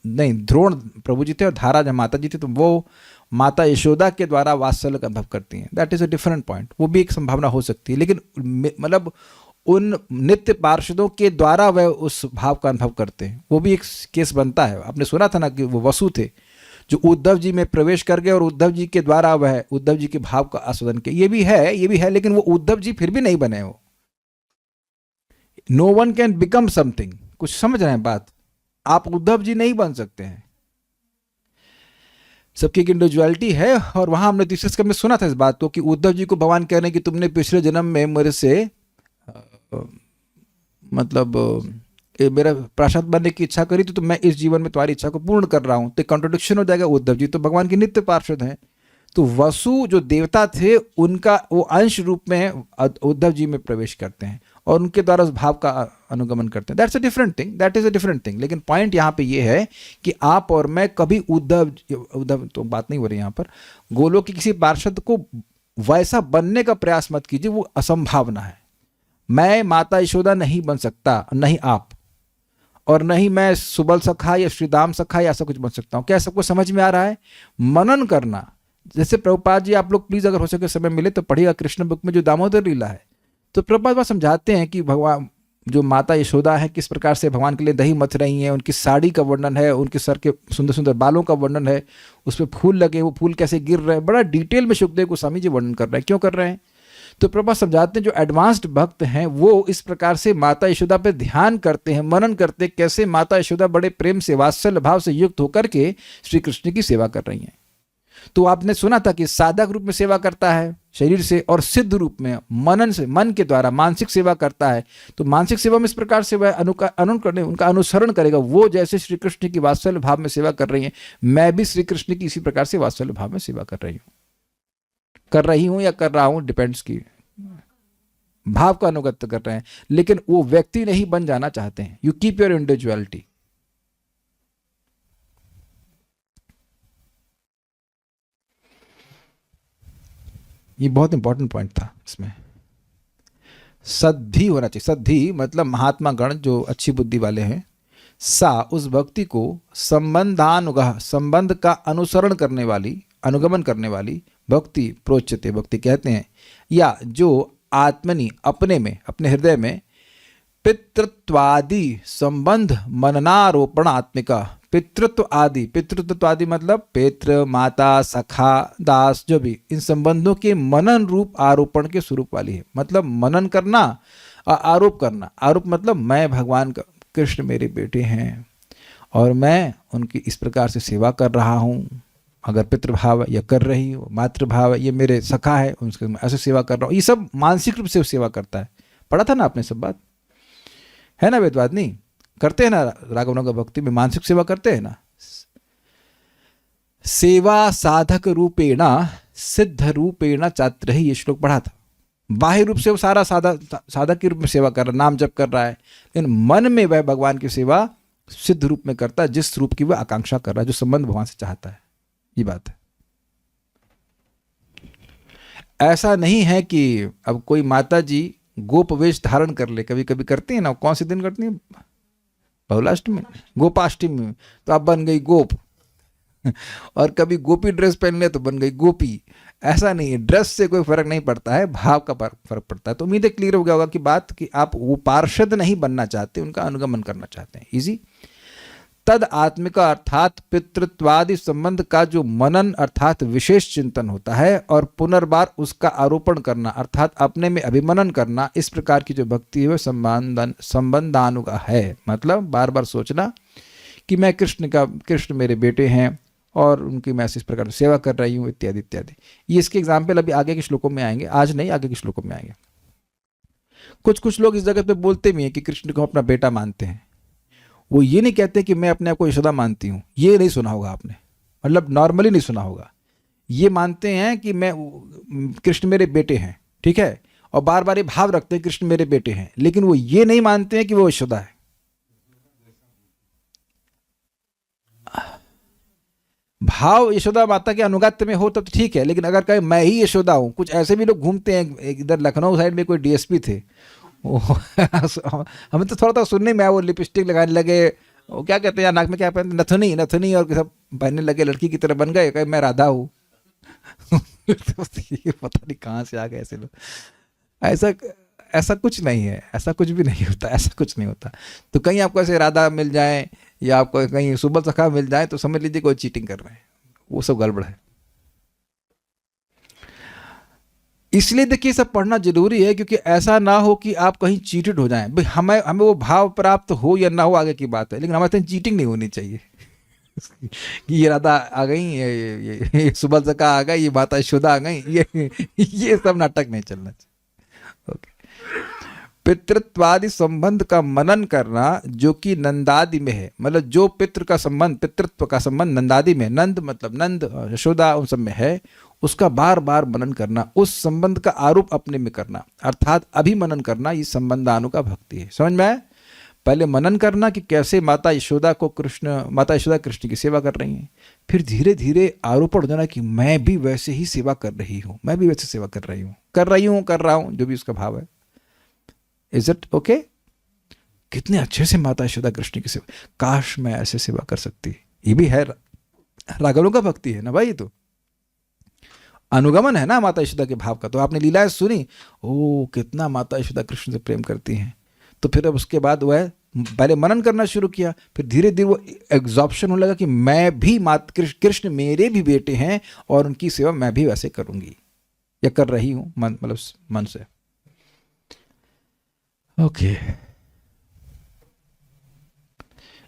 नहीं, द्रोण प्रभु जी थे और धारा जब माता जी थे, तो वो माता यशोदा के द्वारा वात्सल्य का अनुभव करती हैं। That is a different point, वो भी एक संभावना हो सकती है, लेकिन मतलब उन नित्य पार्षदों के द्वारा वह उस भाव का अनुभव करते हैं, वो भी एक केस बनता है। आपने सुना था ना कि वो वसु थे जो उद्धव जी में प्रवेश कर गए और उद्धव जी के द्वारा वह उद्धव जी के भाव का आस्वादन किया। ये भी है, लेकिन वो उद्धव जी फिर भी नहीं बने हो। No one can become something. कुछ समझ रहे हैं बात? आप उद्धव जी नहीं बन सकते हैं, सबकी एक इंडिविजुअलिटी है। और वहां हमने तीसरे स्कंद में सुना था इस बात को कि उद्धव जी को भगवान कह रहे हैं कि तुमने पिछले जन्म में मेरे से मतलब मेरा पार्षद बनने की इच्छा करी तो मैं इस जीवन में तुम्हारी इच्छा को पूर्ण कर रहा हूं। तो कंट्रोडिक्शन हो जाएगा, उद्धव जी तो भगवान के नित्य पार्षद हैं, तो वसु जो देवता थे उनका वो अंश रूप में उद्धव जी में प्रवेश करते हैं और उनके द्वारा उस भाव का अनुगमन करते हैं। That's a different thing, that is a different thing. लेकिन पॉइंट यहाँ पे ये है कि आप और मैं कभी उद्धव तो बात नहीं हो रही यहाँ पर, गोलोक के किसी पार्षद को वैसा बनने का प्रयास मत कीजिए, वो असंभावना है। मैं माता यशोदा नहीं बन सकता, नहीं आप, और नहीं मैं सुबल सखा या श्रीदाम सखा या ऐसा कुछ बन सकता हूं। क्या सबको समझ में आ रहा है? मनन करना, जैसे प्रभुपाद जी, आप लोग प्लीज अगर हो सके समय मिले तो पढ़िएगा कृष्ण बुक में जो दामोदर लीला है, तो प्रभुपाद वहाँ समझाते हैं कि भगवान जो माता यशोदा है किस प्रकार से भगवान के लिए दही मथ रही हैं, उनकी साड़ी का वर्णन है, उनके सर के सुंदर सुंदर बालों का वर्णन है, उस पर फूल लगे, वो फूल कैसे गिर रहे हैं, बड़ा डिटेल में सुखदेव गोस्वामी जी वर्णन कर रहे हैं। क्यों कर रहे हैं? तो प्रभुपाद समझाते हैं जो एडवांस्ड भक्त हैं वो इस प्रकार से माता यशोदा पे ध्यान करते हैं, मनन करते हैं, कैसे माता यशोदा बड़े प्रेम से वात्सल्य भाव से युक्त होकर के श्री कृष्ण की सेवा कर रही हैं। तो आपने सुना था कि साधक रूप में सेवा करता है शरीर से, और सिद्ध रूप में मनन से, मन के द्वारा मानसिक सेवा करता है। तो मानसिक सेवा में इस प्रकार से वह उनका अनुसरण करेगा। वो जैसे श्री कृष्ण की वात्सल्य भाव में सेवा कर रही हैं, मैं भी श्री कृष्ण की इसी प्रकार से वात्सल्य भाव में सेवा कर रही हूं या कर रहा हूं, डिपेंड्स की भाव का अनुगत्य कर रहे हैं, लेकिन वो व्यक्ति नहीं बन जाना चाहते हैं। You keep your individuality. ये बहुत इंपॉर्टेंट पॉइंट था इसमें। सद्धि होना चाहिए। सद्धि मतलब महात्मा गण जो अच्छी बुद्धि वाले हैं, सा उस भक्ति को संबंधानुगह, संबंध का अनुसरण करने वाली, अनुगमन करने वाली भक्ति प्रोच्यते, भक्ति कहते हैं। या जो आत्मनि, अपने में, अपने हृदय में पितृत्वादि संबंध मननारोपणात्मिका, पितृत्व आदि, पितृत्व आदि मतलब पितृ, माता, सखा, दास, जो भी इन संबंधों के मनन रूप आरोपण के स्वरूप वाली है। मतलब मनन करना और आरोप करना। आरोप मतलब मैं भगवान का, कृष्ण मेरे बेटे हैं और मैं उनकी इस प्रकार से सेवा कर रहा हूँ। अगर पितृभाव या कर रही हो, मातृभाव ये मेरे सखा है, उनसे मैं ऐसे सेवा कर रहा हूँ। ये सब मानसिक रूप से सेवा करता है। पढ़ा था ना आपने सब बात, है ना वेदवाद? नहीं करते हैं ना राघवनों का भक्ति में मानसिक सेवा करते हैं ना। सेवा साधक रूपेण सिद्ध रूपेण चात्र ही, ये श्लोक पढ़ा था। बाह्य रूप से वो सारा साधक के रूप में सेवा कर रहा है, नाम जप कर रहा है, लेकिन मन में वह भगवान की सेवा सिद्ध रूप में करता है, जिस रूप की वह आकांक्षा कर रहा है, जो संबंध भगवान से चाहता है। ये बात है। ऐसा नहीं है कि अब कोई माता जी गोप वेश धारण कर ले, कभी कभी करती है ना। कौन से दिन करती है? बहुलाष्टमी, गोपाष्टमी, तो आप बन गई गोप और कभी गोपी ड्रेस पहन ले तो बन गई गोपी। ऐसा नहीं है, ड्रेस से कोई फर्क नहीं पड़ता है, भाव का फर्क पड़ता है। तो उम्मीद है क्लियर हो गया होगा कि बात, कि आप वो पार्षद नहीं बनना चाहते, उनका अनुगमन करना चाहते हैं। इजी। तद आत्मिका अर्थात पितृत्वादि संबंध का जो मनन अर्थात विशेष चिंतन होता है, और पुनर्बार उसका आरोपण करना अर्थात अपने में अभिमनन करना, इस प्रकार की जो भक्ति है वह संबंधानुगा है। मतलब बार बार सोचना कि मैं कृष्ण मेरे बेटे हैं और उनकी मैं इस प्रकार सेवा कर रही हूँ, इत्यादि इत्यादि। ये इसके एग्जाम्पल अभी आगे के श्लोकों में आएंगे, आज नहीं, आगे के श्लोकों में आएंगे। कुछ लोग इस जगह पे बोलते भी हैं कि कृष्ण को अपना बेटा मानते हैं। वो ये नहीं कहते कि मैं अपने आप को यशोदा मानती हूँ, ये नहीं सुना होगा आपने, मतलब नॉर्मली नहीं सुना होगा। ये मानते हैं कि मैं, कृष्ण मेरे बेटे हैं, ठीक है, और बार बार ये भाव रखते हैं कृष्ण मेरे बेटे हैं, लेकिन वो ये नहीं मानते हैं कि वो यशोदा है। भाव यशोदा माता के अनुगत्य में हो तब तो ठीक है, लेकिन अगर कहे मैं ही यशोदा हूँ, कुछ ऐसे भी लोग घूमते हैं। इधर लखनऊ साइड में कोई डीएसपी थे, हमें तो थोड़ा सुनने में आया, वो लिपस्टिक लगाने लगे, वो क्या कहते हैं नाक में क्या पहनते, नथुनी और सब पहनने लगे, लड़की की तरह बन गए, कहे मैं राधा हूँ। तो ये पता नहीं कहाँ से आ गए ऐसे लोग। ऐसा कुछ नहीं है, ऐसा कुछ भी नहीं होता, ऐसा कुछ नहीं होता। तो कहीं आपको ऐसे राधा मिल जाए या आपको कहीं सुबह सखा मिल जाए तो समझ लीजिए कोई चीटिंग कर रहे हैं, वो सब गड़बड़ है। इसलिए देखिए सब पढ़ना जरूरी है, क्योंकि ऐसा ना हो कि आप कहीं चीटेड हो जाएं। भाई हमें वो भाव प्राप्त हो या ना हो आगे की बात है, लेकिन हमारे साथ चीटिंग नहीं होनी चाहिए कि ये राधा आ गई, ये सुबह सका आ गई, ये माता यशोदा आ गई, ये सब नाटक नहीं चलना चाहिए। ओके। पितृत्वादि संबंध का मनन करना जो कि नंदादि में है, मतलब जो पितृ का संबंध, पितृत्व का संबंध नंदादि में, नंद मतलब नंद, यशोदा उन सब में है, उसका बार बार मनन करना, उस संबंध का आरोप अपने में करना अर्थात अभिमनन करना, ये संबंधानु का भक्ति है। समझ में आया? पहले मनन करना कि कैसे माता यशोदा कृष्ण की सेवा कर रही हैं, फिर धीरे धीरे आरोपण हो जाना कि मैं भी वैसे ही सेवा कर रही हूँ, मैं भी वैसे सेवा कर रहा हूँ, जो भी उसका भाव है। Is it okay? कितने अच्छे से माता यशोदा कृष्ण की सेवा, काश मैं ऐसे सेवा कर सकती। ये भी है राघवों का भक्ति है ना भाई, ये तो अनुगमन है ना माता यशोदा के भाव का। तो आपने लीलाएं सुनी, ओ कितना माता यशोदा कृष्ण से प्रेम करती हैं। तो फिर अब उसके बाद वह पहले मनन करना शुरू किया, फिर धीरे धीरे वो एग्जॉर्प्शन होने लगा कि मैं भी कृष्ण मेरे भी बेटे हैं और उनकी सेवा मैं भी वैसे करूंगी या कर रही हूं, मतलब मन से। ओके,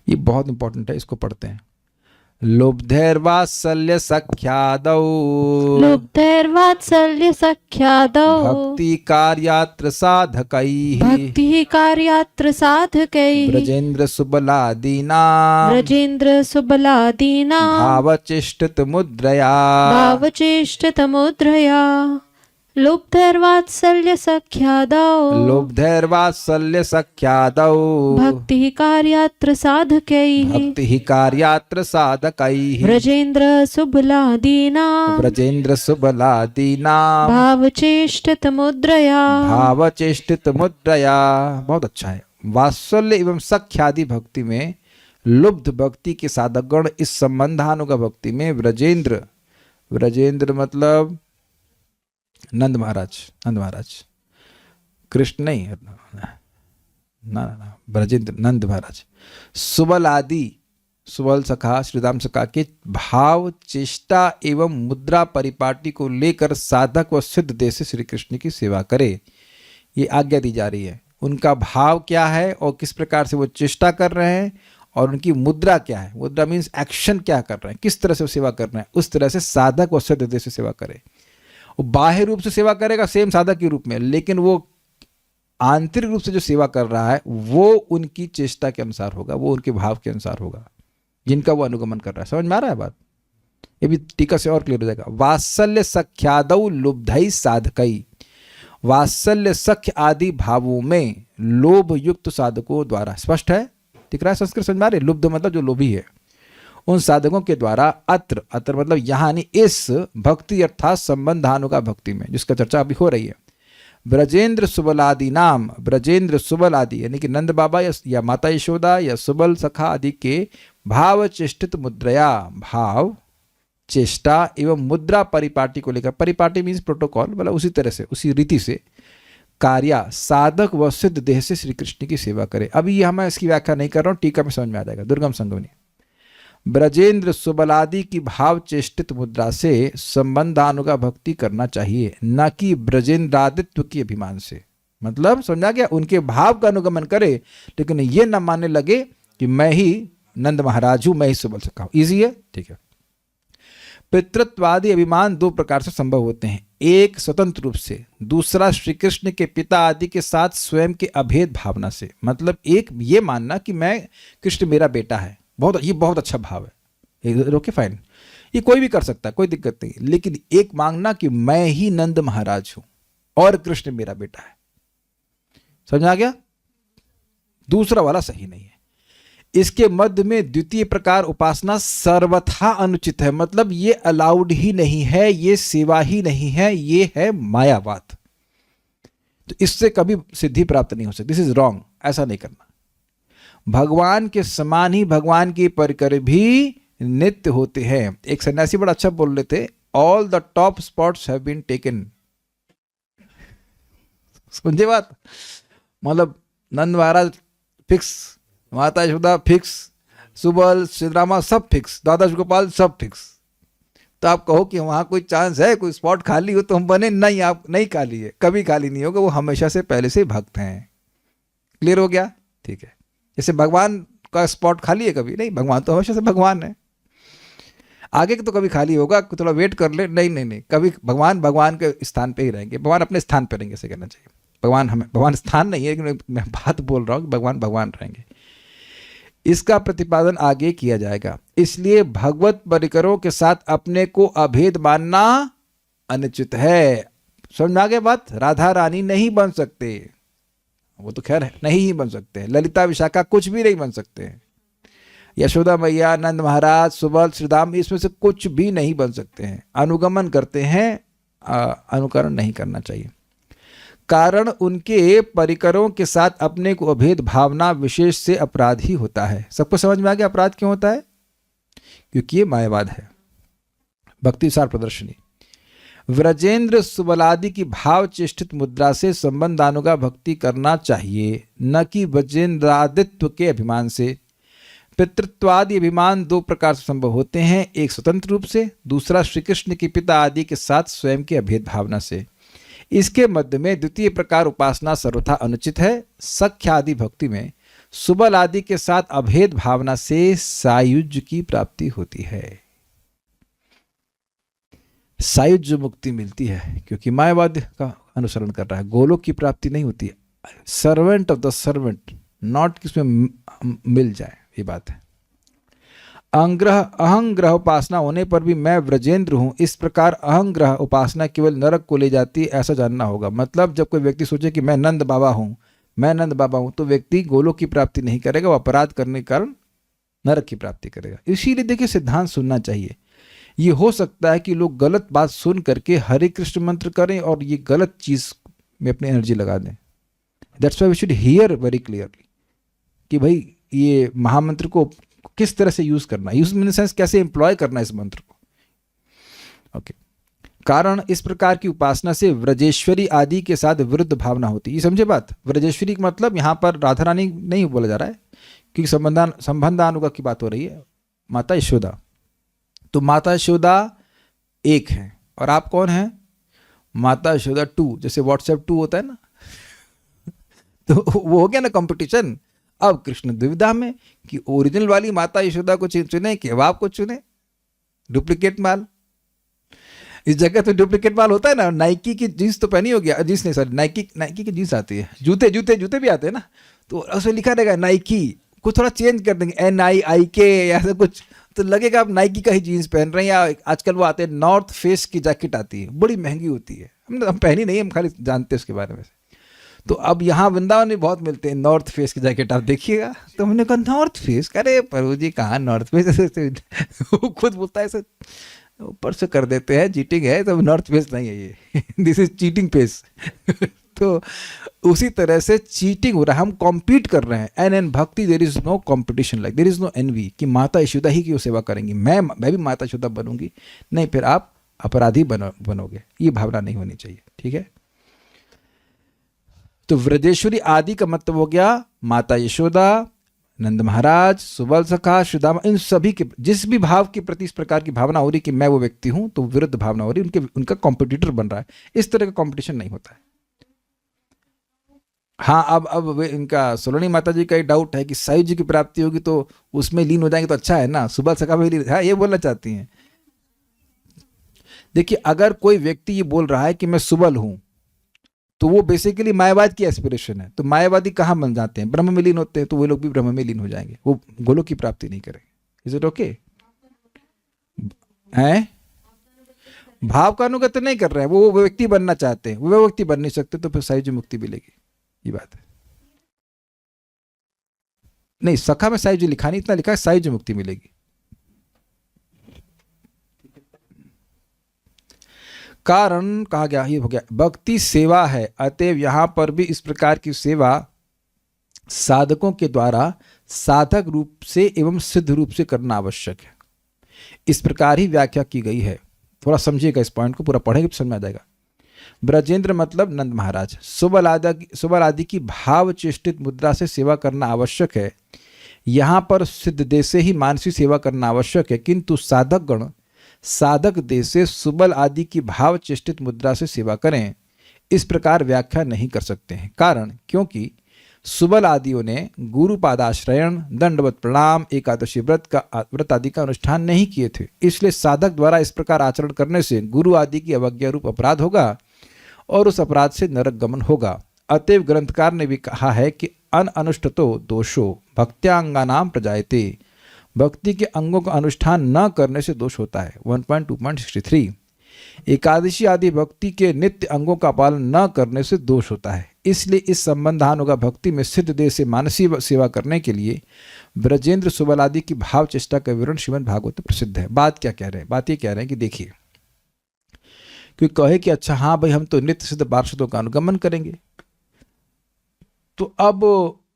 ये बहुत इंपॉर्टेंट है, इसको पढ़ते हैं। लुब्धैर्वात्सल्य सख्यादौ भक्ति कार्यात्र साधकैः ब्रजेन्द्र सुबलादीना भावचेष्टित मुद्रया लुब्धैर्वात्सल्य सख्यादौ भक्ति कार्यात्र साधकैः ब्रजेन्द्र सुबलादीना भावचेष्टित मुद्रया। बहुत अच्छा है। वात्सल्य एवं सख्यादि भक्ति में, लुब्ध भक्ति के साधकगण इस संबंधानुगा भक्ति में ब्रजेंद्र मतलब नंद महाराज, कृष्ण नहीं, ना ब्रजेंद्र नंद महाराज, सुबल सखा श्रीराम सखा के भाव चेष्टा एवं मुद्रा परिपाटी को लेकर साधक व सिद्ध देश से श्री कृष्ण की सेवा करे, ये आज्ञा दी जा रही है। उनका भाव क्या है और किस प्रकार से वो चेष्टा कर रहे हैं, और उनकी मुद्रा क्या है, मुद्रा मीन्स एक्शन क्या कर रहे हैं, किस तरह से वो सेवा कर रहे हैं, उस तरह से साधक व सिद्ध देश से सेवा करे। वो बाह्य रूप से सेवा करेगा सेम साधक के रूप में, लेकिन वो आंतरिक रूप से जो सेवा कर रहा है वो उनकी चेष्टा के अनुसार होगा, वो उनके भाव के अनुसार होगा जिनका वो अनुगमन कर रहा है। समझ में आ रहा है बात? ये भी टीका से और क्लियर हो जाएगा। वात्सल्य सख्यादौ लुब्धै साधकै, वात्सल्य सख्य आदि भावों में लोभ युक्त साधकों द्वारा, स्पष्ट है, दिख रहा है, संस्कृत समझ में आ रही है? लुब्ध मतलब जो लोभी है, उन साधकों के द्वारा अत्र मतलब यहाँ नहीं, इस भक्ति अर्थात संबंधानुगा भक्ति में जिसका चर्चा अभी हो रही है, ब्रजेंद्र सुबलादि नाम, ब्रजेंद्र सुबल आदि यानी कि नंद बाबा या माता यशोदा या सुबल सखा आदि के भाव चेष्टित मुद्रया, भाव चेष्टा एवं मुद्रा परिपाटी को लेकर, परिपाटी मीन्स प्रोटोकॉल, मतलब उसी तरह से उसी रीति से कार्या साधक व सिद्ध देह से श्री कृष्ण की सेवा करे। अभी ये मैं इसकी व्याख्या नहीं कर रहा हूँ, टीका में समझ में आ जाएगा। दुर्गम संगमनी, ब्रजेंद्र सुबलादि की भाव चेष्टित मुद्रा से संबंधानुगा भक्ति करना चाहिए, न कि ब्रजेंद्रादित्व की अभिमान से। मतलब समझा गया? उनके भाव का अनुगमन करे, लेकिन ये न मानने लगे कि मैं ही नंद महाराज हूं, मैं ही सुबल सखा हूं। इजी है, ठीक है। पितृत्वादि अभिमान दो प्रकार से संभव होते हैं, एक स्वतंत्र रूप से, दूसरा श्री कृष्ण के पिता आदि के साथ स्वयं के अभेद भावना से। मतलब एक ये मानना कि मैं कृष्ण मेरा बेटा है, ये बहुत अच्छा भाव है, ओके फाइन, ये कोई भी कर सकता है, कोई दिक्कत नहीं। लेकिन एक मांगना कि मैं ही नंद महाराज हूं और कृष्ण मेरा बेटा है, समझ आ गया? दूसरा वाला सही नहीं है। इसके मध्य में द्वितीय प्रकार उपासना सर्वथा अनुचित है, मतलब ये अलाउड ही नहीं है, ये सेवा ही नहीं है, ये है मायावाद। तो इससे कभी सिद्धि प्राप्त नहीं हो सकती, दिस इज रॉन्ग, ऐसा नहीं करना। भगवान के समान ही भगवान के परिकर भी नित्य होते हैं। एक सन्यासी बड़ा अच्छा बोल रहे थे, all the top spots have been taken. समझे बात? मतलब नंद महाराज फिक्स, माता यशोदा फिक्स, सुबल सिद्धरामा सब फिक्स, दादा गोपाल सब फिक्स। तो आप कहो कि वहां कोई चांस है, कोई स्पॉट खाली हो तो हम बने, नहीं, आप नहीं खाली है, कभी खाली नहीं होगा, वो हमेशा से पहले से भक्त हैं। क्लियर हो गया? ठीक है। जैसे भगवान का स्पॉट खाली है कभी नहीं, भगवान तो हमेशा से भगवान है। आगे तो कभी खाली होगा, थोड़ा वेट कर ले, नहीं, कभी भगवान के स्थान पे ही रहेंगे, भगवान अपने स्थान पे रहेंगे, ऐसे कहना चाहिए। भगवान स्थान नहीं है, लेकिन मैं बात बोल रहा हूँ कि भगवान रहेंगे। इसका प्रतिपादन आगे किया जाएगा। इसलिए भगवत परिकरों के साथ अपने को अभेद मानना अनुचित है। समझ में आ गया बात? राधा रानी नहीं बन सकते, वो तो खैर नहीं ही बन सकते हैं। ललिता विशाखा कुछ भी नहीं बन सकते हैं। यशोदा मैया, नंद महाराज, सुबल, श्रीराम, इसमें से कुछ भी नहीं बन सकते हैं। अनुगमन करते हैं, अनुकरण नहीं करना चाहिए। कारण उनके परिकरों के साथ अपने को अभेद भावना विशेष से अपराध ही होता है। सबको समझ में आ गया अपराध क्यों होता है? क्योंकि ये मायावाद है। भक्ति सार प्रदर्शनी। व्रजेंद्र सुबलादि की भाव चेष्टित मुद्रा से संबंधानुगा भक्ति करना चाहिए, न कि व्रजेंद्रादित्व के अभिमान से। पितृत्वादि अभिमान दो प्रकार से संभव होते हैं, एक स्वतंत्र रूप से, दूसरा श्री कृष्ण के पिता आदि के साथ स्वयं के अभेद भावना से। इसके मध्य में द्वितीय प्रकार उपासना सर्वथा अनुचित है। सख्य आदि भक्ति में सुबल आदि के साथ अभेद भावना से सायुज्य की प्राप्ति होती है। सायुज्य मुक्ति मिलती है क्योंकि मायावाद का अनुसरण कर रहा है। गोलोक की प्राप्ति नहीं होती है। Servant of the servant, not किसमें मिल जाए, ये बात है। अहंग्रह उपासना होने पर भी मैं व्रजेंद्र हूं, इस प्रकार अहंग्रह उपासना केवल नरक को ले जाती है, ऐसा जानना होगा। मतलब जब कोई व्यक्ति सोचे कि मैं नंद बाबा हूं, मैं नंद बाबा हूं, तो व्यक्ति गोलोक की प्राप्ति नहीं करेगा, वो अपराध करने के कारण नरक की प्राप्ति करेगा। इसीलिए देखिए सिद्धांत सुनना चाहिए। ये हो सकता है कि लोग गलत बात सुन करके हरे कृष्ण मंत्र करें और ये गलत चीज में अपनी एनर्जी लगा दें। That's why we should hear very clearly कि भाई ये महामंत्र को किस तरह से यूज करना है, यूज इन द सेंस कैसे एम्प्लॉय करना है इस मंत्र को। ओके। कारण इस प्रकार की उपासना से व्रजेश्वरी आदि के साथ विरुद्ध भावना होती है। ये समझे बात? व्रजेश्वरी का मतलब यहाँ पर राधा रानी नहीं बोला जा रहा है, क्योंकि संबंधानुगा की बात हो रही है। माता यशोदा, तो माता यशोदा एक है और आप कौन हैं? माता यशोदा 2, जैसे व्हाट्सएप 2 होता है ना तो वो हो गया ना कंपटीशन। अब कृष्ण दुविधा में कि ओरिजिनल वाली माता यशोदा को चुने कि बाप को चुने, डुप्लीकेट माल। इस जगह तो डुप्लीकेट माल होता है ना। नाइकी की जीन्स तो पहनी हो गया, जीन्स नहीं सॉरी, नाइकी की जीन्स आती है, जूते भी आते हैं ना, तो उसमें लिखा रहेगा नाइकी, कुछ थोड़ा चेंज कर देंगे NIIK ऐसा कुछ, तो लगेगा आप नाइकी का ही जीन्स पहन रहे हैं। या आजकल वो आते हैं नॉर्थ फेस की जैकेट आती है, बड़ी महंगी होती है, हम पहनी नहीं, हम खाली जानते हैं उसके बारे में। तो अब यहाँ वृंदावन में बहुत मिलते हैं नॉर्थ फेस की जैकेट, आप देखिएगा। तो हमने कहा नॉर्थ फेस, अरे प्रभु जी कहाँ नॉर्थ फेस वो खुद बोलता है ऐसे, ऊपर से कर देते हैं, चीटिंग है, तो नॉर्थ फेस नहीं है ये दिस इज चीटिंग फेस तो उसी तरह से चीटिंग हो रहा है, हम कॉम्पीट कर रहे हैं। And in bhakti there is no competition, like there is no envy कि माता यशोदा ही की सेवा करेंगी, मैं भी माता यशोदा बनूंगी, नहीं, फिर आप अपराधी बनोगे। ये भावना नहीं होनी चाहिए, ठीक है। तो व्रजेश्वरी आदि का मतलब हो गया माता यशोदा, नंद महाराज, सुबल सखा, श्रीदामा, इन सभी के जिस भी भाव के प्रति इस प्रकार की भावना हो रही कि मैं वो व्यक्ति हूं, तो विरुद्ध भावना हो रही, उनका कॉम्पिटिटर बन रहा है। इस तरह का कॉम्पिटिशन नहीं होता है। हाँ, अब इनका सोलनी माता जी का एक डाउट है कि सायुज्य जी की प्राप्ति होगी तो उसमें लीन हो जाएंगे तो अच्छा है ना, सुबल सखा में लीन, हाँ ये बोलना चाहती हैं। देखिए अगर कोई व्यक्ति ये बोल रहा है कि मैं सुबल हूं, तो वो बेसिकली मायावाद की एस्पिरेशन है। तो मायावादी कहाँ बन जाते हैं? ब्रह्म में लीन होते हैं, तो वो लोग भी ब्रह्म में लीन हो जाएंगे, वो गोलोक की प्राप्ति नहीं करेंगे। Is it okay? हैं भाव का अनुगत नहीं कर रहे हैं, वो व्यक्ति बनना चाहते हैं, वो व्यक्ति बन नहीं सकते, तो फिर सायुज्य मुक्ति मिलेगी। ये बात है। नहीं, सखा में सायुज्य लिखा नहीं, इतना लिखा है सायुज्य मुक्ति मिलेगी। कारण कहा गया, ये हो गया भक्ति सेवा है, अतएव यहां पर भी इस प्रकार की सेवा साधकों के द्वारा साधक रूप से एवं सिद्ध रूप से करना आवश्यक है। इस प्रकार ही व्याख्या की गई है। थोड़ा समझिएगा इस पॉइंट को, पूरा पढ़ेंगे तो समझ में आ जाएगा। ब्रजेंद्र मतलब नंद महाराज, सुबल आदि की भाव चेष्टित मुद्रा से सेवा करना आवश्यक है। यहाँ पर सिद्ध देश से ही मानसिक सेवा करना आवश्यक है, किंतु साधक गण साधक देश से सुबल आदि की भाव चेष्टित मुद्रा से सेवा करें, इस प्रकार व्याख्या नहीं कर सकते हैं। कारण क्योंकि सुबल आदियों ने गुरु पादाश्रयण, दंडवत प्रणाम, एकादशी व्रत आदि का अनुष्ठान नहीं किए थे, इसलिए साधक द्वारा इस प्रकार आचरण करने से गुरु आदि की अवज्ञा रूप अपराध होगा और उस अपराध से नरक गमन होगा। अतएव ग्रंथकार ने भी कहा है कि अनुष्ठतो दोषो भक्त्यांगानाम प्रजायते, भक्ति के अंगों का अनुष्ठान न करने से दोष होता है। 1.2.63 एकादशी आदि भक्ति के नित्य अंगों का पालन न करने से दोष होता है। इसलिए इस संबंधानुगा भक्ति में सिद्ध देह से मानसी सेवा करने के लिए ब्रजेंद्र सुबल आदि की भाव चेष्टा का विवरण श्रीमद् भागवत में प्रसिद्ध है। बात क्या कह रहे हैं? बात ये कह रहे हैं कि देखिए, कोई कहे कि अच्छा हाँ भाई हम तो नित्य सिद्ध पार्षदों का अनुगमन करेंगे, तो अब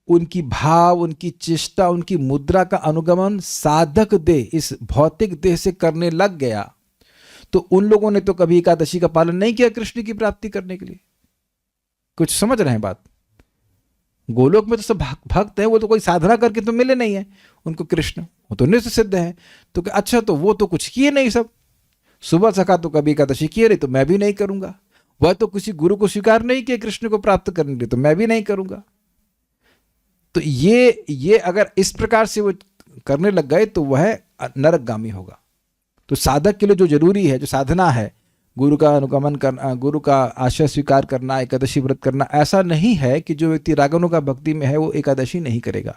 उनकी भाव, उनकी चेष्टा, उनकी मुद्रा का अनुगमन साधक देह, इस भौतिक देह से करने लग गया, तो उन लोगों ने तो कभी एकादशी का पालन नहीं किया कृष्ण की प्राप्ति करने के लिए। कुछ समझ रहे हैं बात? गोलोक में तो सब भक्त हैं, वो तो कोई साधना करके तो मिले नहीं है उनको कृष्ण, वो तो नित्य सिद्ध है। तो अच्छा, तो वो तो कुछ किए नहीं, सब सुबह सखा तो कभी एकादशी किए नहीं, तो मैं भी नहीं करूंगा। वह तो किसी गुरु को स्वीकार नहीं किया कृष्ण को प्राप्त करने के लिए, तो मैं भी नहीं करूंगा। तो ये अगर इस प्रकार से वो करने लग गए तो वह नरकगामी होगा। तो साधक के लिए जो जरूरी है, जो साधना है, गुरु का अनुगमन करना, गुरु का आश्रय स्वीकार करना, एकादशी व्रत करना, ऐसा नहीं है कि जो व्यक्ति रागनों का भक्ति में है वो एकादशी नहीं करेगा,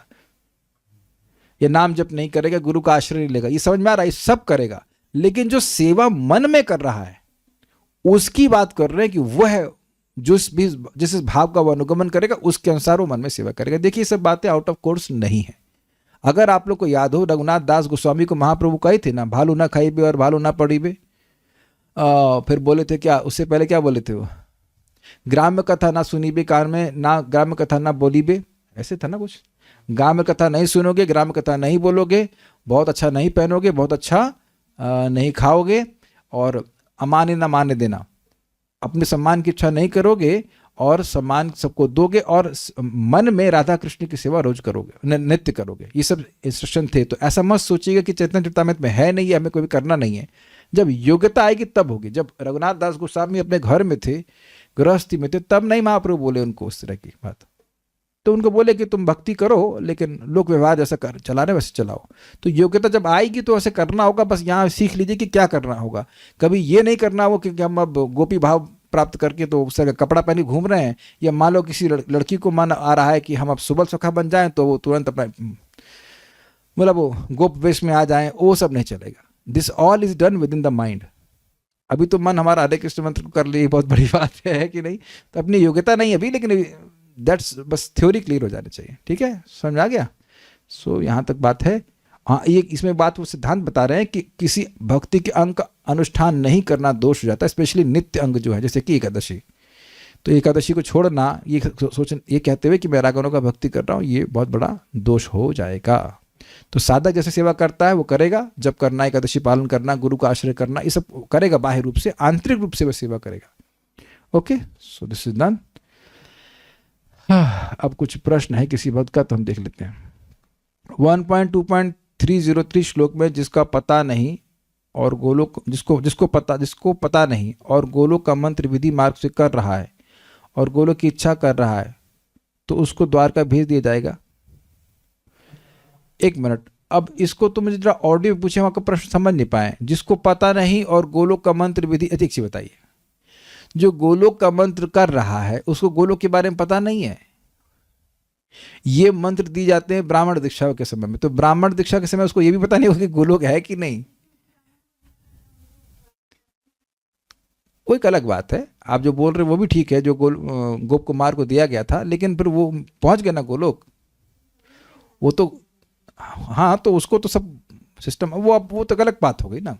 ये नाम जप नहीं करेगा, गुरु का आश्रय नहीं लेगा, ये समझ में आ रहा है, ये सब करेगा। लेकिन जो सेवा मन में कर रहा है उसकी बात कर रहे हैं कि वह जिस भाव का वो अनुगमन करेगा उसके अनुसार वो मन में सेवा करेगा। देखिए, सब बातें आउट ऑफ कोर्स नहीं है। अगर आप लोग को याद हो, रघुनाथ दास गोस्वामी को महाप्रभु कही थी ना, भालू ना खाइबे और भालू ना पड़ीबे। फिर बोले थे क्या, उससे पहले क्या बोले थे वो, ग्राम्य कथा ना सुनीबे कान में, ना ग्राम्य कथा ना बोलीबे, ऐसे था ना कुछ। ग्राम्य कथा नहीं सुनोगे, ग्राम्य कथा नहीं बोलोगे, बहुत अच्छा नहीं पहनोगे, बहुत अच्छा नहीं खाओगे, और अमान्य ना मान्य देना, अपने सम्मान की इच्छा नहीं करोगे और सम्मान सबको दोगे, और मन में राधा कृष्ण की सेवा रोज करोगे, नित्य करोगे। ये सब इंस्ट्रक्शन थे। तो ऐसा मत सोचिएगा कि चैतन्य चरितामृत में है नहीं है, हमें कोई भी करना नहीं है। जब योग्यता आएगी तब होगी। जब रघुनाथ दास गोस्वामी अपने घर में थे, गृहस्थी में थे, तब नहीं महाप्रभु बोले उनको उस तरह की बात। तो उनको बोले कि तुम भक्ति करो, लेकिन लोक व्यवहार जैसा कर चला रहे वैसे चलाओ। तो योग्यता जब आएगी तो ऐसे करना होगा। बस यहाँ सीख लीजिए कि क्या करना होगा। कभी ये नहीं करना हो कि हम अब गोपी भाव प्राप्त करके तो उस तरह कपड़ा पहने घूम रहे हैं, या मान लो किसी लड़की को मन आ रहा है कि हम अब सुबल सखा बन जाएं, तो वो तुरंत अपना मतलब वो गोप वेश में आ जाएं, वो सब नहीं चलेगा। This all is done with in the mind. अभी तो मन हमारा हरे कृष्ण मंत्र को कर लिए, बहुत बड़ी बात है कि नहीं। तो अपनी योग्यता नहीं अभी, लेकिन दैट्स बस थ्योरी क्लियर हो जानी चाहिए। ठीक है, समझ आ गया? सो यहाँ तक बात है। हाँ, ये इसमें बात वो सिद्धांत बता रहे हैं कि किसी भक्ति के अंग का अनुष्ठान नहीं करना दोष हो जाता है, स्पेशली नित्य अंग जो है, जैसे कि एकादशी। तो एकादशी को छोड़ना, ये कहते हुए कि मैं रागनों का भक्ति कर रहा हूँ, ये बहुत बड़ा दोष हो जाएगा। तो साधक जैसे सेवा करता है वो करेगा, जब करना एकादशी पालन करना, गुरु का आश्रय करना, ये सब करेगा बाह्य रूप से। आंतरिक रूप से वह सेवा करेगा। Okay, so this is done. अब कुछ प्रश्न है किसी भक्त का, तो हम देख लेते हैं। 1.2.303 श्लोक में जिसका पता नहीं और गोलोक जिसको पता नहीं और गोलोक का मंत्र विधि मार्ग से कर रहा है और गोलोक की इच्छा कर रहा है, तो उसको द्वारका भेज दिया जाएगा। एक मिनट, अब इसको तो मुझे जरा ऑडियो पूछे, वहां का प्रश्न समझ नहीं पाए। जिसको पता नहीं और गोलोक का मंत्र विधि, अधिक से बताइए। जो गोलोक का मंत्र कर रहा है उसको गोलोक के बारे में पता नहीं है। ये मंत्र दी जाते हैं ब्राह्मण दीक्षा के समय में, तो ब्राह्मण दीक्षा के समय उसको ये भी पता नहीं होगा कि गोलोक है कि नहीं। कोई अलग बात है, आप जो बोल रहे वो भी ठीक है, जो गोप कुमार को दिया गया था, लेकिन फिर वो पहुंच गया ना गोलोक, वो तो हाँ, तो उसको तो सब सिस्टम वो तो अलग बात हो गई ना।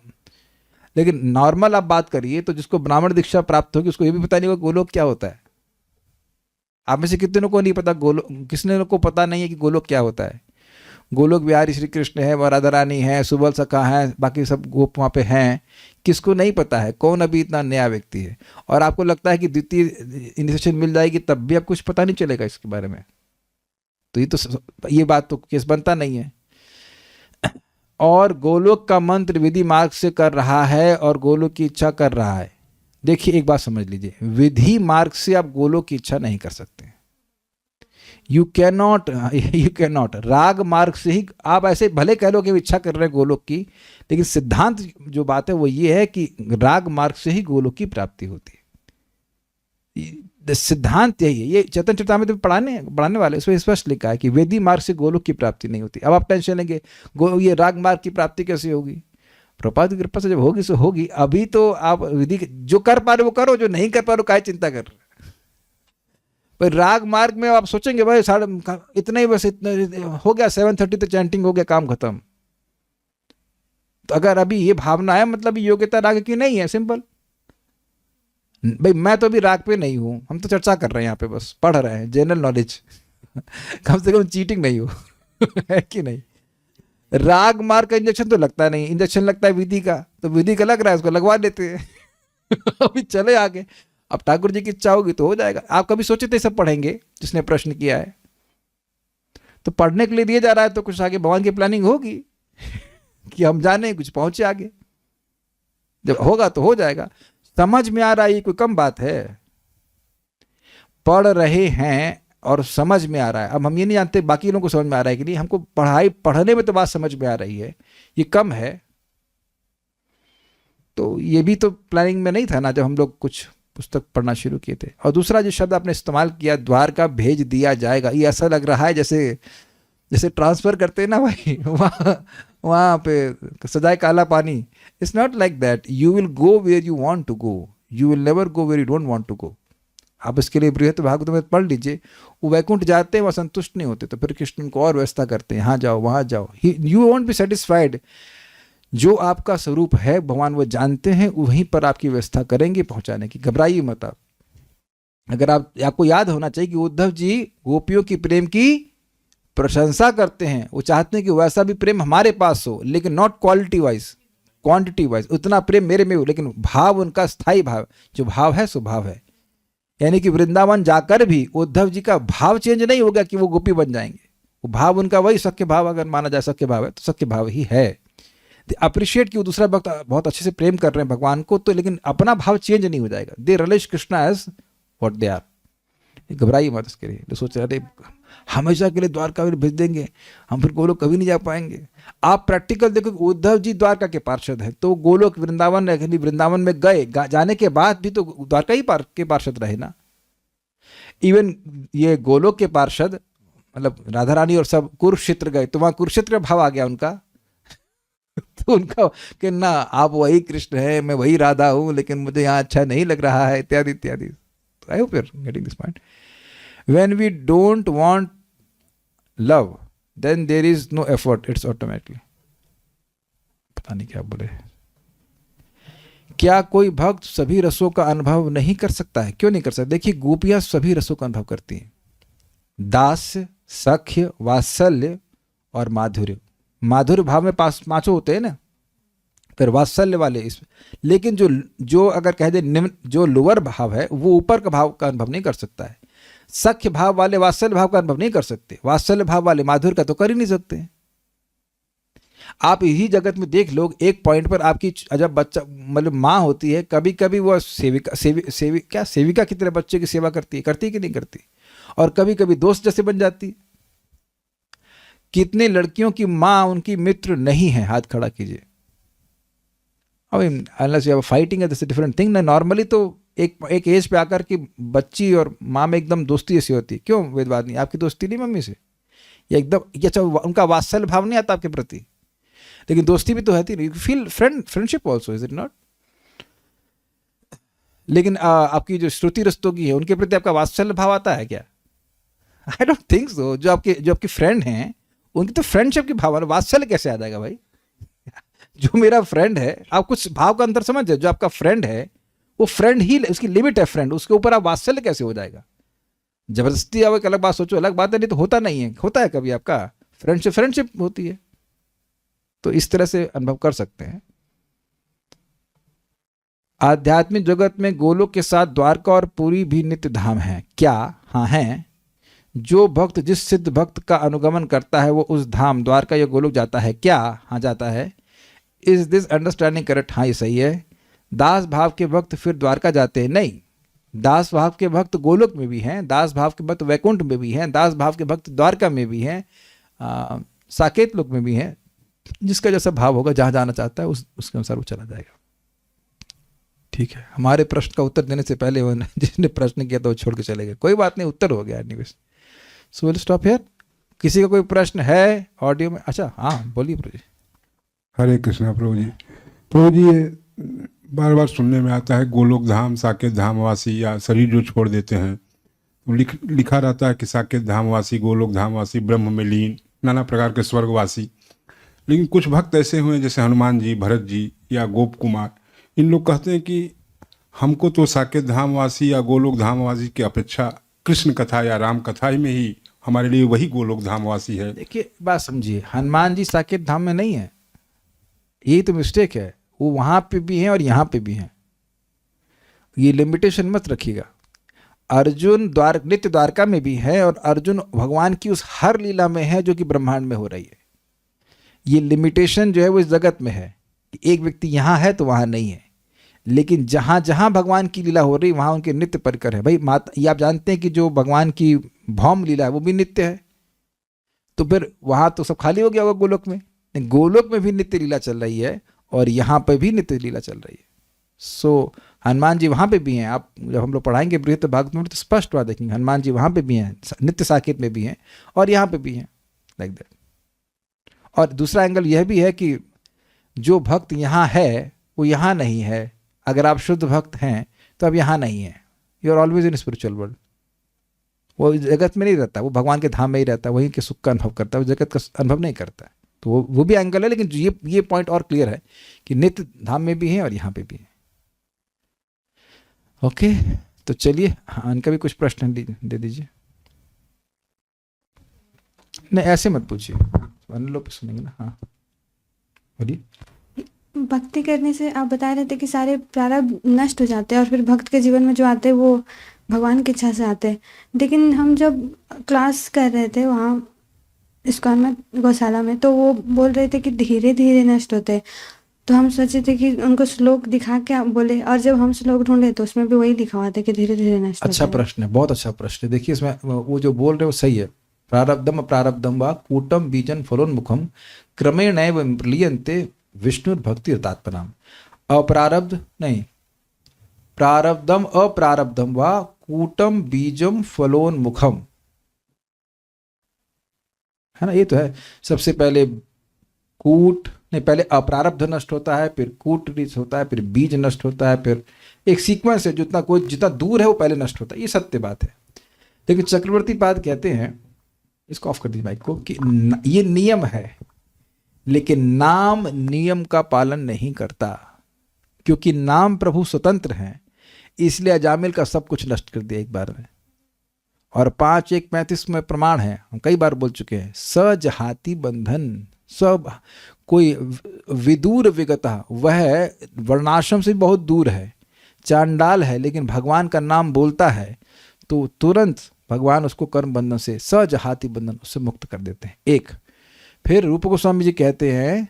लेकिन नॉर्मल आप बात करिए तो जिसको ब्राह्मण दीक्षा प्राप्त होगी उसको ये भी पता नहीं होगा गोलोक क्या होता है। आप में से कितने को नहीं पता गोलोक, किसने को पता नहीं है कि गोलोक क्या होता है। गोलोक बिहारी श्री कृष्ण है, राधा रानी है, सुबल सखा है, बाकी सब गोप वहाँ पे हैं। किसको नहीं पता है? कौन अभी इतना नया व्यक्ति है? और आपको लगता है कि द्वितीय इनिशिएशन मिल जाएगी तब भी आप कुछ पता नहीं चलेगा इसके बारे में? तो ये बात तो केस बनता नहीं है। और गोलोक का मंत्र विधि मार्ग से कर रहा है और गोलोक की इच्छा कर रहा है। देखिए, एक बात समझ लीजिए, विधि मार्ग से आप गोलोक की इच्छा नहीं कर सकते। You can not. राग मार्ग से ही आप ऐसे भले कह लो कि इच्छा कर रहे हैं गोलोक की, लेकिन सिद्धांत जो बात है वो ये है कि राग मार्ग से ही गोलोक की प्राप्ति होती है। सिद्धांत यही है। ये चैतन्य चरितामृत में पढ़ाने वाले इसमें स्पष्ट लिखा है कि वेदी मार्ग से गोलोक की प्राप्ति नहीं होती। अब आप टेंशन लेंगे ये राग मार्ग की प्राप्ति कैसे होगी? प्रभुपाद की कृपा से जब होगी सो होगी। अभी तो आप विधि जो कर पा रहे वो करो, जो नहीं कर पा रहे काहे चिंता कर रहे। पर राग मार्ग में आप सोचेंगे भाई साढ़े इतना ही, बस इतना हो गया, 7:30 तक चैंटिंग हो गया, काम खत्म। तो अगर अभी ये भावना है, मतलब योग्यता राग की नहीं है, सिंपल। भाई मैं तो अभी राग पे नहीं हूं, हम तो चर्चा कर रहे हैं यहाँ पे, बस पढ़ रहे हैं जनरल नॉलेज। कम से कम चीटिंग नहीं हो। है कि नहीं? राग मार्ग का इंजेक्शन तो लगता नहीं, इंजेक्शन लगता है विधि का, तो विधि का लग रहा है, उसको लगवा देते हैं। अभी चले आगे, अब ठाकुर जी की इच्छा होगी तो हो जाएगा। आप कभी सोचे थे सब पढ़ेंगे? जिसने प्रश्न किया है तो पढ़ने के लिए दिया जा रहा है, तो कुछ आगे भगवान की प्लानिंग होगी कि हम जाने कुछ पहुंचे आगे। जब होगा तो हो जाएगा। समझ में आ रहा है, ये कोई कम बात है। पढ़ रहे हैं और समझ में आ रहा है। अब हम ये नहीं जानते बाकी लोगों को समझ में आ रहा है कि नहीं, हमको पढ़ने में तो बात समझ में आ रही है, ये कम है। तो ये भी तो प्लानिंग में नहीं था ना जब हम लोग कुछ पुस्तक पढ़ना शुरू किए थे। और दूसरा जो शब्द आपने इस्तेमाल किया, द्वारका भेज दिया जाएगा, ये ऐसा लग रहा है जैसे ट्रांसफर करते हैं ना भाई, वहाँ पे सजाए Kala Pani. It's not like that. You will go where you want to go, you will never go where you don't want to go. आप इसके लिए बृहत भागवत में पढ़ लीजिए, वो वैकुंठ जाते हैं, वह संतुष्ट नहीं होते, तो फिर कृष्ण को और व्यवस्था करते हैं, यहाँ जाओ वहाँ जाओ। You want be satisfied. जो आपका स्वरूप है भगवान वो जानते हैं, वहीं पर आपकी व्यवस्था करेंगे पहुंचाने की, घबराइए मत आप। अगर आपको याद होना चाहिए कि उद्धव जी गोपियों की प्रेम की प्रशंसा करते हैं, वो चाहते हैं कि वैसा भी प्रेम हमारे पास हो, लेकिन not quality wise, quantity wise. उतना प्रेम मेरे में हो, लेकिन भाव उनका स्थायी भाव, जो भाव है सो भाव है। यानी कि वृंदावन जाकर भी उद्धव जी का भाव चेंज नहीं होगा कि वो गोपी बन जाएंगे। वो भाव उनका वही सख्य भाव, अगर माना जाए सख्य भाव है तो सख्य भाव ही है। अप्रिशिएट कि वो दूसरा भक्त बहुत अच्छे से प्रेम कर रहे हैं भगवान को, तो लेकिन अपना भाव चेंज नहीं हो जाएगा। They realise Krishna as what they are. घबराइए मत इसके लिए। तो सोच रहे अरे हमेशा के लिए द्वारका में भेज देंगे, हम फिर गोलोक कभी नहीं जा पाएंगे। आप प्रैक्टिकल देखो, उद्धव जी द्वारका के पार्षद हैं, तो गोलोक वृंदावन में गए, जाने के बाद भी तो द्वारका ही के पार्षद रहे ना। इवन ये गोलोक के पार्षद मतलब राधा रानी और सब कुरुक्षेत्र गए, तो वहां कुरुक्षेत्र का भाव आ गया उनका। तो उनका कि ना आप वही कृष्ण है, मैं वही राधा हूं, लेकिन मुझे यहाँ अच्छा नहीं लग रहा है, इत्यादि इत्यादि। तो I hope you are getting this point. When we don't want love, then there is no effort, it's automatically। पता नहीं क्या बोले। क्या कोई भक्त सभी रसों का अनुभव नहीं कर सकता है? क्यों नहीं कर सकता? देखिए गोपियां सभी रसों का अनुभव करती हैं, दास्य, सख्य, वात्सल्य और माधुर्य। माधुर्य भाव में पांचों होते हैं ना, फिर वात्सल्य वाले इसमें। लेकिन जो अगर कह दे निम्न, जो लोअर भाव है, वो ऊपर का भाव का अनुभव नहीं कर सकता है। सख्य भाव वाले वात्सल्य भाव का अनुभव नहीं कर सकते, वात्सल्य भाव वाले माधुर्य का तो कर ही नहीं सकते। आप यही जगत में देख लो, एक पॉइंट पर आपकी जब बच्चा मतलब माँ होती है, कभी कभी वो सेविका की तरह बच्चे की सेवा करती है कि नहीं करती, और कभी कभी दोस्त जैसे बन जाती है। कितने लड़कियों की माँ उनकी मित्र नहीं है? हाथ खड़ा कीजिए। I mean unless you have fighting that's a different thing ना। नॉर्मली तो एक एज पे आकर के बच्ची और माँ में एकदम दोस्ती ऐसी होती है। क्यों वेदवाद नहीं? आपकी दोस्ती नहीं मम्मी से, या एकदम अच्छा उनका वात्सल्य भाव नहीं आता आपके प्रति, लेकिन दोस्ती भी तो होती नहीं। Feel friendship also, is it not? लेकिन आपकी जो श्रुति रस्तोगी है उनके प्रति आपका वात्सल्य भाव आता है क्या? I don't think so. जो आपके फ्रेंड हैं उनकी तो फ्रेंडशिप की भावना, वात्सल्य कैसे आ जाएगा भाई? जो मेरा फ्रेंड है, आप कुछ भाव का अंतर समझ, जो आपका फ्रेंड है वो फ्रेंड ही, उसकी लिमिट है फ्रेंड, उसके ऊपर आप वात्सल्य कैसे हो जाएगा? जबरदस्ती आप एक अलग बात सोचो, अलग बात है, नहीं तो होता नहीं है। होता है कभी आपका फ्रेंडशिप होती है, तो इस तरह से अनुभव कर सकते हैं। आध्यात्मिक जगत में गोलोक के साथ द्वारका और पुरी भी नित्य धाम है क्या? हाँ है। जो भक्त जिस सिद्ध भक्त का अनुगमन करता है वो उस धाम द्वारका या गोलोक जाता है क्या? हाँ जाता है। Is this understanding correct? हाँ ये सही है। दास भाव के भक्त फिर द्वारका जाते हैं? नहीं, दास भाव के भक्त गोलोक में भी हैं, दास भाव के भक्त वैकुंठ में भी हैं, दास भाव के भक्त द्वारका में भी हैं, साकेत लोक में भी हैं। जिसका जैसा भाव होगा, जहाँ जाना चाहता है उसके अनुसार वो चला जाएगा। ठीक है, हमारे प्रश्न का उत्तर देने से पहले वो जिसने प्रश्न किया था वो छोड़ के चले गए। कोई बात नहीं, उत्तर हो गया anyways. So will stop here. किसी का कोई प्रश्न है ऑडियो में? अच्छा हाँ बोलिए प्रभु जी। हरे कृष्णा प्रभु जी। प्रभु जी ये बार बार सुनने में आता है गोलोक धाम, साकेत धाम वासी या शरीर जो छोड़ देते हैं तो लिखा रहता है कि साकेत धामवासी, गोलोक धामवासी, ब्रह्म में लीन, नाना प्रकार के स्वर्गवासी। लेकिन कुछ भक्त ऐसे हुए जैसे हनुमान जी, भरत जी या गोप कुमार, इन लोग कहते हैं कि हमको तो साकेत धामवासी या गोलोक धामवासी की अपेक्षा कृष्ण कथा या राम कथा ही में ही हमारे लिए वही गोलोक धामवासी है। देखिए बात समझिए, हनुमान जी साकेत धाम में नहीं है, यही तो मिस्टेक है। वो वहां पे भी हैं और यहाँ पे भी हैं, ये लिमिटेशन मत रखिएगा। अर्जुन नित्य द्वारका में भी है और अर्जुन भगवान की उस हर लीला में है जो कि ब्रह्मांड में हो रही है। ये लिमिटेशन जो है वो इस जगत में है कि एक व्यक्ति यहाँ है तो वहाँ नहीं है, लेकिन जहाँ जहाँ भगवान की लीला हो रही वहाँ उनके नित्य परिकर है। भाई माता, ये आप जानते हैं कि जो भगवान की भौम लीला है वो भी नित्य है, तो फिर वहाँ तो सब खाली हो गया होगा गोलोक में। गोलोक में भी नित्य लीला चल रही है और यहाँ पर भी नित्य लीला चल रही है। सो हनुमान जी वहाँ पे भी हैं। आप जब हम लोग पढ़ाएंगे बृहद्भागवत में तो स्पष्ट बात देखेंगे, हनुमान जी वहाँ पे भी हैं, नित्य साकेत में भी हैं और यहाँ पे भी हैं, लाइक दैट। और दूसरा एंगल यह भी है कि जो भक्त यहाँ है वो यहाँ नहीं है। अगर आप शुद्ध भक्त हैं तो अब यहाँ नहीं है, you are always in spiritual world. वो जगत में नहीं रहता, वो भगवान के धाम में ही रहता है, वहीं के सुख का अनुभव करता है, वो जगत का अनुभव नहीं करता है। तो वो भी एंगल है, लेकिन ये पॉइंट और क्लियर है कि नित्य धाम में भी हैं और यहाँ पे भी हैं। ओके, तो चलिए इनका भी कुछ प्रश्न दे दीजिए। नहीं ऐसे मत पूछिए, लोग सुनेंगे ना। हाँ बोलिए। भक्ति करने से आप बता रहे थे कि सारे प्रारब्ध नष्ट हो जाते हैं और फिर भक्त के जीवन में जो आते हैं वो भगवान की इच्छा से आते हैं। लेकिन हम जब क्लास कर रहे थे वहाँ इस्कॉन में, गौशाला में, तो वो बोल रहे थे कि धीरे धीरे नष्ट होते हैं। तो हम सोचे थे कि उनको श्लोक दिखा के बोले, और जब हम श्लोक ढूंढे तो उसमें भी वही लिखा हुआ था कि धीरे धीरे नष्ट अच्छा होते हैं। प्रश्न है, बहुत अच्छा प्रश्न है। देखिए इसमें वो जो बोल रहे हो सही है। प्रारब्धम प्रारब्धम वा कूटम बीजन फलोन्मुखम क्रमेणैव प्रलीयन्ते विष्णुर्भक्ति तात्पनाम। अप्रारब्ध नहीं, प्रारब्धम अप्रारब्धम वा कूटम बीजम फलोन्मुखम, है ना। ये तो है। सबसे पहले कूट नहीं, पहले अप्रारब्ध नष्ट होता है, फिर कूट नष्ट होता है, फिर बीज नष्ट होता है, फिर एक सीक्वेंस है। जितना दूर है वो पहले नष्ट होता है, ये सत्य बात है। लेकिन चक्रवर्ती पाद कहते हैं, इसको ऑफ कर दीजिए माइक को, कि ये नियम है, लेकिन नाम नियम का पालन नहीं करता। क्योंकि नाम प्रभु स्वतंत्र हैं, इसलिए अजामिल का सब कुछ नष्ट कर दिया एक बार में। और 5:1:35 में प्रमाण है, हम कई बार बोल चुके हैं, सजहाति बंधन सब। कोई विदूर विगता, वह वर्णाश्रम से बहुत दूर है, चांडाल है, लेकिन भगवान का नाम बोलता है तो तुरंत भगवान उसको कर्म बंधन से, सजहाति बंधन, उससे मुक्त कर देते हैं। एक फिर रूप गोस्वामी जी कहते हैं,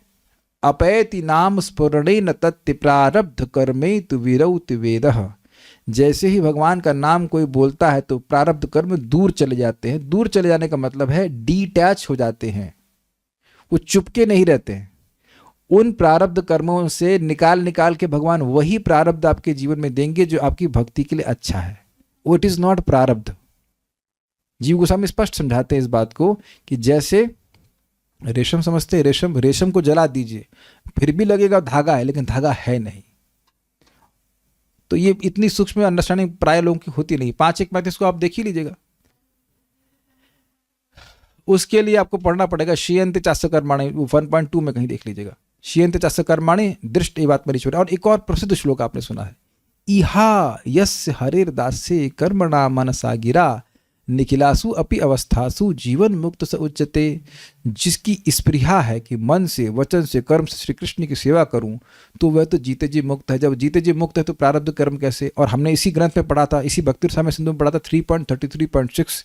अपैति नाम स्फुरणेन तत्ति प्रारब्ध कर्मे तु विरौति वेदः। जैसे ही भगवान का नाम कोई बोलता है तो प्रारब्ध कर्म दूर चले जाते हैं। दूर चले जाने का मतलब है डिटैच हो जाते हैं, वो चुपके नहीं रहते हैं। उन प्रारब्ध कर्मों से निकाल के भगवान वही प्रारब्ध आपके जीवन में देंगे जो आपकी भक्ति के लिए अच्छा है। वो इट इज नॉट प्रारब्ध। जीव गोस्वामी स्पष्ट समझाते हैं इस बात को कि जैसे रेशम समझते हैं, रेशम को जला दीजिए फिर भी लगेगा धागा है, लेकिन धागा है नहीं। तो ये इतनी सूक्ष्म अंडरस्टैंडिंग प्राय लोगों की होती नहीं। 5:1:35 को आप देख ही लीजिएगा। उसके लिए आपको पढ़ना पड़ेगा श्रीयंत चास्य कर्माणि, 1.2 में कहीं देख लीजिएगा। श्रीयंत चास्य कर्माणि दृष्ट एवात्मरीश्वर। और एक और प्रसिद्ध श्लोक आपने सुना है, इहा यस्य हरेर दास्य कर्मणा मनसा गिरा निखिलासु अपि अवस्थासु जीवन मुक्त स उच्यते। जिसकी स्पृहा है कि मन से, वचन से, कर्म से श्री कृष्ण की सेवा करूं, तो वह तो जीते जी मुक्त है। जब जीते जी मुक्त है तो प्रारब्ध कर्म कैसे? और हमने इसी ग्रंथ में पढ़ा था, इसी भक्ति रसामृत सिंधु में पढ़ा था 3.33.6,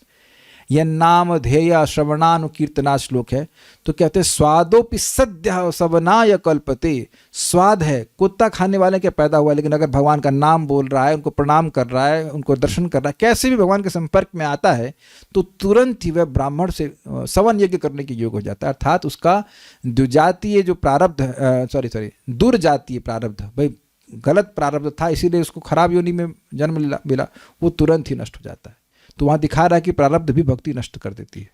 यह नाम ध्येय श्रवणानुकीर्तना श्लोक है। तो कहते हैं स्वादोपि सद्य सवनाय कल्पते। स्वाद है, कुत्ता खाने वाले क्या पैदा हुआ, लेकिन अगर भगवान का नाम बोल रहा है, उनको प्रणाम कर रहा है, उनको दर्शन कर रहा है, कैसे भी भगवान के संपर्क में आता है, तो तुरंत ही वह ब्राह्मण से सवन यज्ञ करने के योग हो जाता है। अर्थात उसका द्विजातीय जो प्रारब्ध दुर्जातीय प्रारब्ध, भाई गलत प्रारब्ध था इसीलिए उसको खराब योनि में जन्म मिला, वो तुरंत ही नष्ट हो जाता है। तो वहां दिखा रहा है कि प्रारब्ध भी भक्ति नष्ट कर देती है।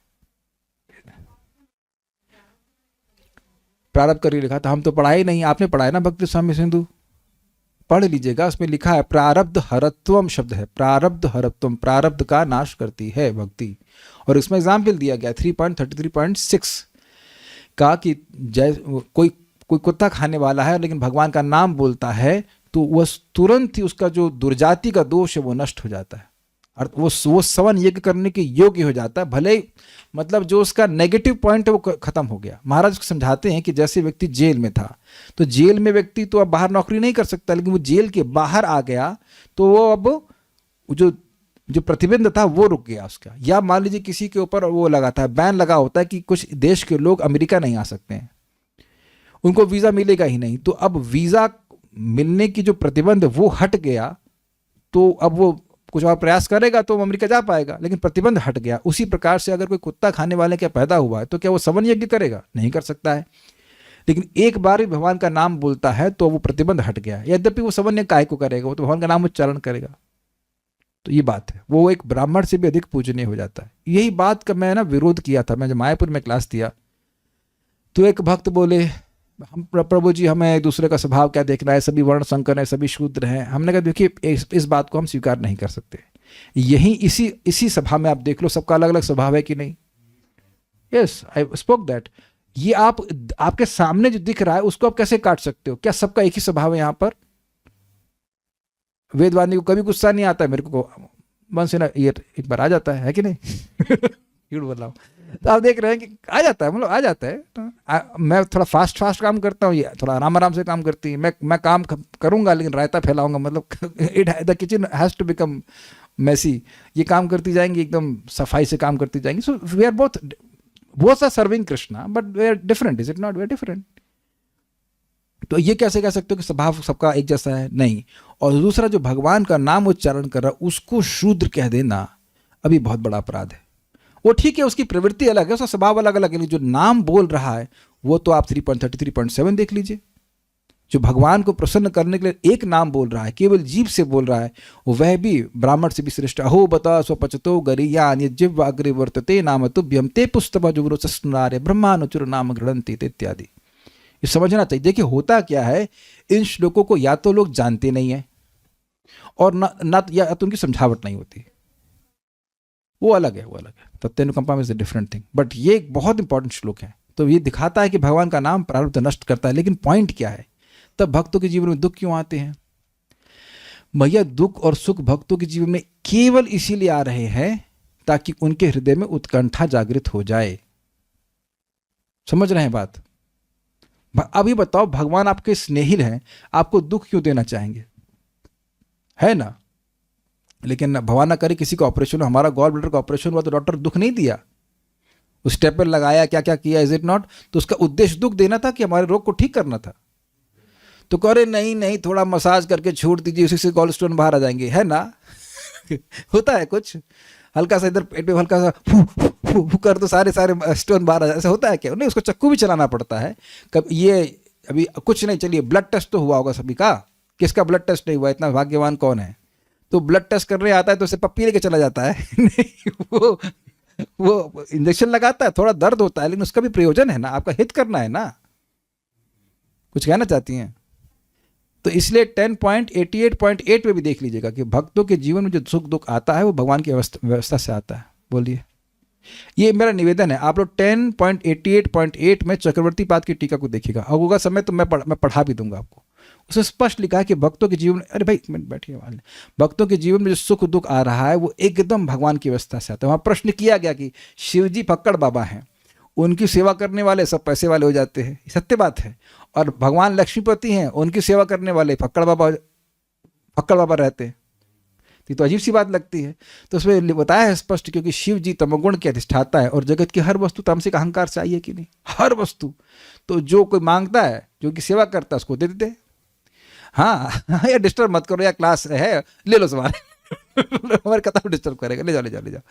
प्रारब्ध कर लिखा था, हम तो पढ़ा ही नहीं, आपने पढ़ा है ना भक्ति रसामृत सिंधु पढ़ लीजिएगा, उसमें लिखा है प्रारब्ध हरत्वम शब्द है, प्रारब्ध हरत्वम, प्रारब्ध का नाश करती है भक्ति। और इसमें एग्जाम्पल दिया गया 3.33.6 का कि कोई कुत्ता खाने वाला है लेकिन भगवान का नाम बोलता है तो वह तुरंत ही उसका जो दुर्जाति का दोष है वो नष्ट हो जाता है, और वो सवन यज्ञ करने के योग्य हो जाता है, भले ही मतलब जो उसका नेगेटिव पॉइंट है वो खत्म हो गया। महाराज को समझाते हैं कि जैसे व्यक्ति जेल में था, तो जेल में व्यक्ति तो अब बाहर नौकरी नहीं कर सकता, लेकिन वो जेल के बाहर आ गया तो वो अब जो प्रतिबंध था वो रुक गया उसका। या मान लीजिए किसी के ऊपर वो लगा था, बैन लगा होता है कि कुछ देश के लोग अमेरिका नहीं आ सकते हैं, उनको वीज़ा मिलेगा ही नहीं, तो अब वीज़ा मिलने की जो प्रतिबंध वो हट गया, तो अब वो कुछ और प्रयास करेगा तो वो अमेरिका जा पाएगा, लेकिन प्रतिबंध हट गया। उसी प्रकार से अगर कोई कुत्ता खाने वाले क्या पैदा हुआ है तो क्या वो सवन यज्ञ करेगा? नहीं कर सकता है। लेकिन एक बार भी भगवान का नाम बोलता है तो वो प्रतिबंध हट गया, यद्यपि वो सवन यज्ञ काहे को करेगा, वो तो भगवान का नाम उच्चारण करेगा। तो ये बात है, वो एक ब्राह्मण से भी अधिक पूजनीय हो जाता है। यही बात का मैं विरोध किया था। मैं जब मायापुर में क्लास दिया तो एक भक्त बोले, हम प्रभु जी हमें एक दूसरे का स्वभाव क्या देखना है, सभी वर्ण संकर हैं, सभी शूद्र हैं। हमने कहा देखिए इस बात को हम स्वीकार नहीं कर सकते। यही इसी सभा में आप देख लो, सबका अलग अलग स्वभाव है कि नहीं? Yes, I spoke that. ये आपके सामने जो दिख रहा है उसको आप कैसे काट सकते हो? क्या सबका एक ही स्वभाव है? यहाँ पर वेदवादी को कभी गुस्सा नहीं आता है, मेरे को मन से ना ये एक बार आ जाता है कि नहीं? झूठ बोल रहा हूँ। तो आप देख रहे हैं कि आ जाता है, मतलब आ जाता है। तो मैं थोड़ा फास्ट काम करता हूँ, ये थोड़ा आराम से काम करती है। मैं काम करूँगा लेकिन रायता फैलाऊंगा, मतलब the kitchen has to become messy. ये काम करती जाएंगी, एकदम सफाई से काम करती जाएंगी। So we are both are serving Krishna but we are different, is it not? We are different. तो ये कैसे कह सकते हो कि स्वभाव सबका एक जैसा है? नहीं। और दूसरा, जो भगवान का नाम उच्चारण कर रहा है उसको शूद्र कह देना अभी बहुत बड़ा अपराध है। वो ठीक है, उसकी प्रवृत्ति अलग है, उसका स्वभाव अलग अलग है, जो नाम बोल रहा है वो तो आप 3.33.7 देख लीजिए। जो भगवान को प्रसन्न करने के लिए एक नाम बोल रहा है, केवल जीभ से बोल रहा है, वह भी ब्राह्मण से भी श्रेष्ठ। अहो बता स्वपचतो गरियान जिह्वा अग्रे वर्तते नाम तुभ्यम ते पुस्तभ जुगुरो सस्नारे ब्रह्मानुचुर नाम गृहंति इत्यादि। ये समझना चाहिए। देखिए होता क्या है, इन श्लोकों को या तो लोग जानते नहीं है और ना या तो उनकी समझावट नहीं होती। वो अलग है, वो अलग है। तत्तेनुकंपा में is a different thing. But ये एक बहुत इंपॉर्टेंट श्लोक है। तो ये दिखाता है कि भगवान का नाम प्रारब्ध नष्ट करता है। लेकिन पॉइंट क्या है? तब भक्तों के जीवन में दुख क्यों आते हैं? भैया दुख और सुख भक्तों के जीवन में केवल इसीलिए आ रहे हैं ताकि उनके हृदय में उत्कंठा जागृत हो जाए। समझ रहे हैं बात? अभी बताओ, भगवान आपके स्नेहिल हैं, आपको दुख क्यों देना चाहेंगे? है ना? लेकिन भगवान ना करे किसी का ऑपरेशन हो, हमारा गॉल ब्लैडर का ऑपरेशन हुआ तो डॉक्टर दुख नहीं दिया, उस स्टेपल लगाया, क्या क्या किया, इज इट नॉट? तो उसका उद्देश्य दुख देना था कि हमारे रोग को ठीक करना था। तो कह रहे नहीं थोड़ा मसाज करके छोड़ दीजिए, उसी से गॉल स्टोन बाहर आ जाएंगे, है ना? होता है कुछ, हल्का सा इधर पेट में हल्का सा फू कर दो, सारे स्टोन बाहर आ जाए, ऐसा होता है क्या? नहीं, उसको चक्कू भी चलाना पड़ता है। कब ये अभी कुछ नहीं, चलिए ब्लड टेस्ट तो हुआ होगा सभी का, किसका ब्लड टेस्ट नहीं हुआ? इतना भाग्यवान कौन है? तो ब्लड टेस्ट करने आता है तो उसे पप्पी लेके चला जाता है। नहीं, वो इंजेक्शन लगाता है, थोड़ा दर्द होता है, लेकिन उसका भी प्रयोजन है ना, आपका हित करना है ना। कुछ कहना चाहती हैं? तो इसलिए 10.88.8 में भी देख लीजिएगा कि भक्तों के जीवन में जो सुख दुख आता है वो भगवान की व्यवस्था से आता है। बोलिए, ये मेरा निवेदन है। आप लोग 10.88.8 में चक्रवर्ती पाद की टीका को देखिएगा, और होगा समय तो मैं पढ़ा भी दूंगा आपको। उसमें स्पष्ट लिखा है कि भक्तों के जीवन, अरे भाई एक मिनट बैठिए, भक्तों के जीवन में जो सुख दुख आ रहा है वो एकदम भगवान की व्यवस्था से आता है। वहाँ प्रश्न किया गया कि शिव जी फक्कड़ बाबा हैं, उनकी सेवा करने वाले सब पैसे वाले हो जाते हैं, सत्य बात है। और भगवान लक्ष्मीपति हैं, उनकी सेवा करने वाले फक्कड़ बाबा रहते हैं। तो अजीब सी बात लगती है। तो उसमें बताया है स्पष्ट, क्योंकि शिव जी तमोगुण के अधिष्ठाता है और जगत की हर वस्तु तामसिक अहंकार से आई है कि नहीं? हर वस्तु। तो जो कोई मांगता है, जो कि सेवा करता है, उसको दे देते हैं। हाँ या डिस्टर्ब मत करो, या क्लास है ले लो सवाल हमारे कथा डिस्टर्ब करेगा, ले जाओ।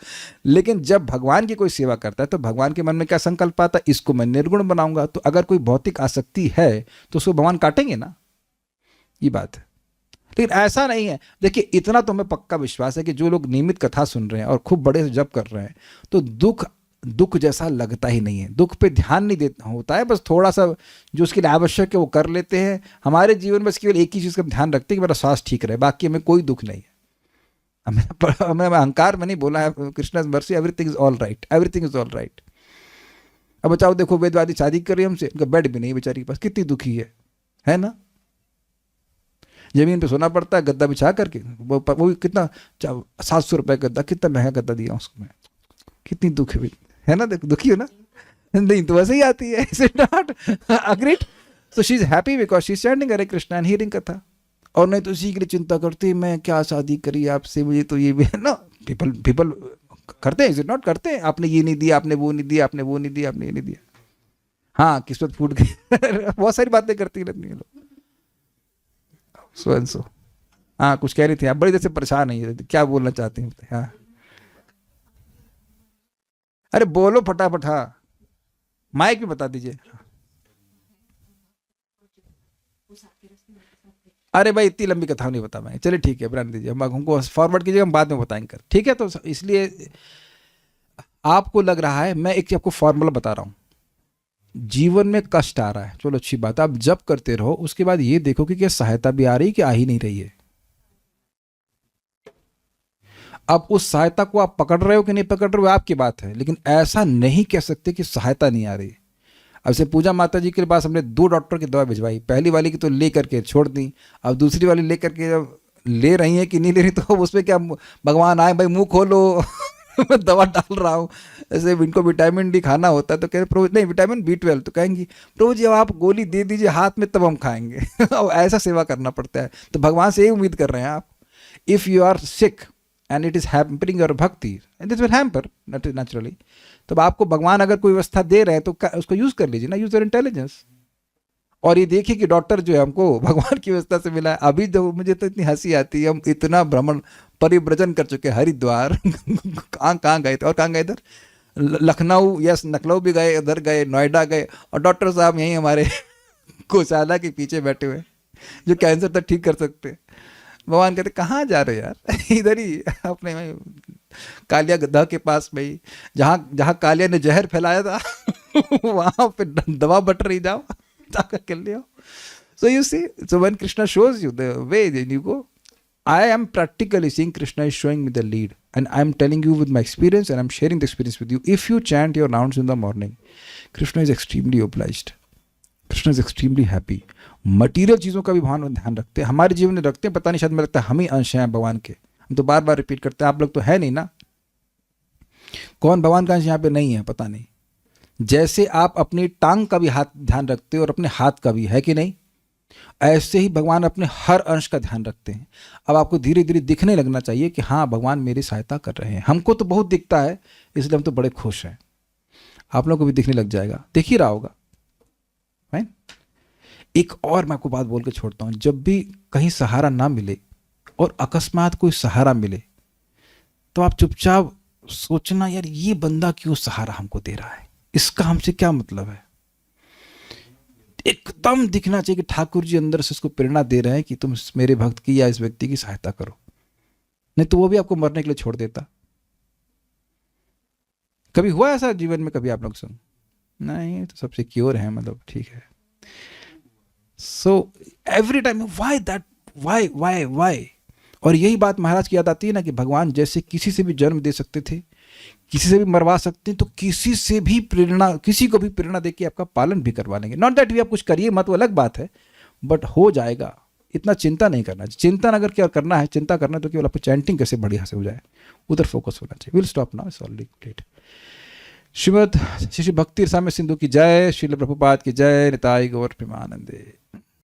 लेकिन जब भगवान की कोई सेवा करता है तो भगवान के मन में क्या संकल्प आता है? इसको मैं निर्गुण बनाऊंगा। तो अगर कोई भौतिक आसक्ति है तो उसको भगवान काटेंगे ना, ये बात है। लेकिन ऐसा नहीं है। देखिए इतना तो हमें पक्का विश्वास है कि जो लोग नियमित कथा सुन रहे हैं और खूब बड़े से जप कर रहे हैं, तो दुख दुख जैसा लगता ही नहीं है, दुख पे ध्यान नहीं देता होता है, बस थोड़ा सा जो उसके लिए आवश्यक है वो कर लेते हैं। हमारे जीवन में बस केवल एक ही चीज़ का ध्यान रखते हैं कि मेरा स्वास्थ्य ठीक रहे, बाकी हमें कोई दुख नहीं है। हमें अहंकार में नहीं बोला है, Krishna mercy, everything is all right, everything is all right. अब बचाओ, देखो वेदवादी शादी कर रही है हमसे, उनका बेड भी नहीं बेचारी के पास, कितनी दुखी है ना। जमीन पे सोना पड़ता है गद्दा बिछा करके, वो भी कितना 700 रुपये गद्दा, कितना महंगा गद्दा दिया उसको मैं, कितनी दुख है ना, दुखी हो ना। नहीं तो वैसे ही आती है, is it not agreed? So she is happy because she is standing Hare Krishna and hearing कथा। और नहीं तो इसी के लिए चिंता करती, मैं क्या शादी करी आपसे, मुझे तो ये भी है ना। पीपल करते हैं, इज इट नॉट करते हैं, आपने ये नहीं दिया, आपने वो नहीं दिया, आपने वो नहीं दिया, आपने ये नहीं दिया, हाँ किस्मत फूट गई बहुत सारी बातें करती रहती है लोग। सो एंड सो, हाँ कुछ कह रही थी आप, बड़ी देर से परेशान है, क्या बोलना चाहती हैं? हाँ अरे बोलो फटाफट, हाँ माइक में बता दीजिए। अरे भाई इतनी लंबी कथा नहीं बता पाएंगे, चलिए ठीक है बना दीजिए, हमको फॉरवर्ड कीजिएगा, हम बाद में बताएंगे, ठीक है। तो इसलिए आपको लग रहा है, मैं एक आपको फॉर्मूला बता रहा हूँ, जीवन में कष्ट आ रहा है, चलो अच्छी बात है, आप जब करते रहो, उसके बाद ये देखो कि क्या सहायता भी आ रही है कि आ ही नहीं रही है। अब उस सहायता को आप पकड़ रहे हो कि नहीं पकड़ रहे हो आपकी बात है, लेकिन ऐसा नहीं कह सकते कि सहायता नहीं आ रही। अब से पूजा माता जी के पास हमने 2 डॉक्टर की दवा भिजवाई, पहली वाली की तो ले करके छोड़ दी, अब दूसरी वाली ले करके जब ले रही है कि नहीं ले रही, तो उसमें क्या भगवान आए भाई मुंह खोलो मैं दवा डाल रहा हूँ। जैसे इनको विटामिन डी खाना होता है तो कह प्रभु नहीं विटामिन B12, तो कहेंगी प्रभु जी अब आप गोली दे दीजिए हाथ में तब हम खाएंगे ऐसा सेवा करना पड़ता है। तो भगवान से यही उम्मीद कर रहे हैं आप, if you are sick and it is hampering your bhakti and this will hamper naturally, तो आपको भगवान अगर कोई व्यवस्था दे रहे हैं तो उसको यूज़ कर लीजिए ना, यूज़ योर इंटेलिजेंस। और ये देखिए कि डॉक्टर जो है हमको भगवान की व्यवस्था से मिला है। अभी जो मुझे तो इतनी हंसी आती है, हम इतना भ्रमण परिव्रजन कर चुके, हरिद्वार कहाँ गए थे, और कहाँ गए इधर लखनऊ, यस लखनऊ भी गए, उधर गए, नोएडा गए, और डॉक्टर साहब यहीं हमारे गौशाला के पीछे बैठे हुए जो कैंसर तक ठीक कर सकते हैं। भगवान कहते कहाँ जा रहे यार, इधर ही अपने कालिया गद्दा के पास में ही, जहाँ कालिया ने जहर फैलाया था वहाँ पे दवा बट रही, जाओ जाकर कर लिया। So you see, so when Krishna shows you the way, then you go. I am practically seeing Krishna is showing me the lead, and I am telling you with my experience, and I am sharing the experience with you. If you chant your rounds in the morning, Krishna is extremely obliged. Krishna is extremely happy. Material चीज़ों का भी भगवान ध्यान रखते हैं, हमारे जीवन में रखते हैं, पता नहीं शायद मुझे लगता है हम ही अंश हैं भगवान के। हम तो बार बार रिपीट करते हैं, आप लोग तो है नहीं ना, कौन भगवान का अंश यहाँ पे नहीं है पता नहीं। जैसे आप अपनी टांग का भी हाथ ध्यान रखते हो और अपने हाथ का भी, है कि नहीं, ऐसे ही भगवान अपने हर अंश का ध्यान रखते हैं। अब आपको धीरे धीरे दिखने लगना चाहिए कि हाँ भगवान मेरी सहायता कर रहे हैं। हमको तो बहुत दिखता है इसलिए हम तो बड़े खुश हैं, आप लोगों को भी दिखने लग जाएगा, दिख ही रहा होगा। राइट। एक और मैं आपको बात बोल के छोड़ता हूँ, जब भी कहीं सहारा ना मिले और अकस्मात कोई सहारा मिले तो आप चुपचाप सोचना, यार ये बंदा क्यों सहारा हमको दे रहा है, इसका हमसे क्या मतलब है। एकदम दिखना चाहिए कि ठाकुर जी अंदर से उसको प्रेरणा दे रहे हैं कि तुम मेरे भक्त की या इस व्यक्ति की सहायता करो, नहीं तो वो भी आपको मरने के लिए छोड़ देता। कभी हुआ ऐसा जीवन में, कभी आप लोग सुन नहीं, तो सबसे क्योर है, मतलब ठीक है। So every time why that, why why why. और यही बात महाराज की याद आती है ना कि भगवान जैसे किसी से भी जन्म दे सकते थे, किसी से भी मरवा सकते हैं, तो किसी से भी प्रेरणा, किसी को भी प्रेरणा देके आपका पालन भी करवा लेंगे। नॉट दैट भी आप कुछ करिए मत, वो अलग बात है, बट हो जाएगा। इतना चिंता नहीं करना, चिंता अगर क्या करना है, चिंता करना है तो केवल आपको चैंटिंग कैसे बढ़िया से हो जाए, उधर फोकस होना चाहिए। Will stop now, it's already late. Shrimad Shri Bhakti Rasamrita Sindhu की जय, श्रील प्रभुपाद की जय, निताई गौर प्रेमानंदे।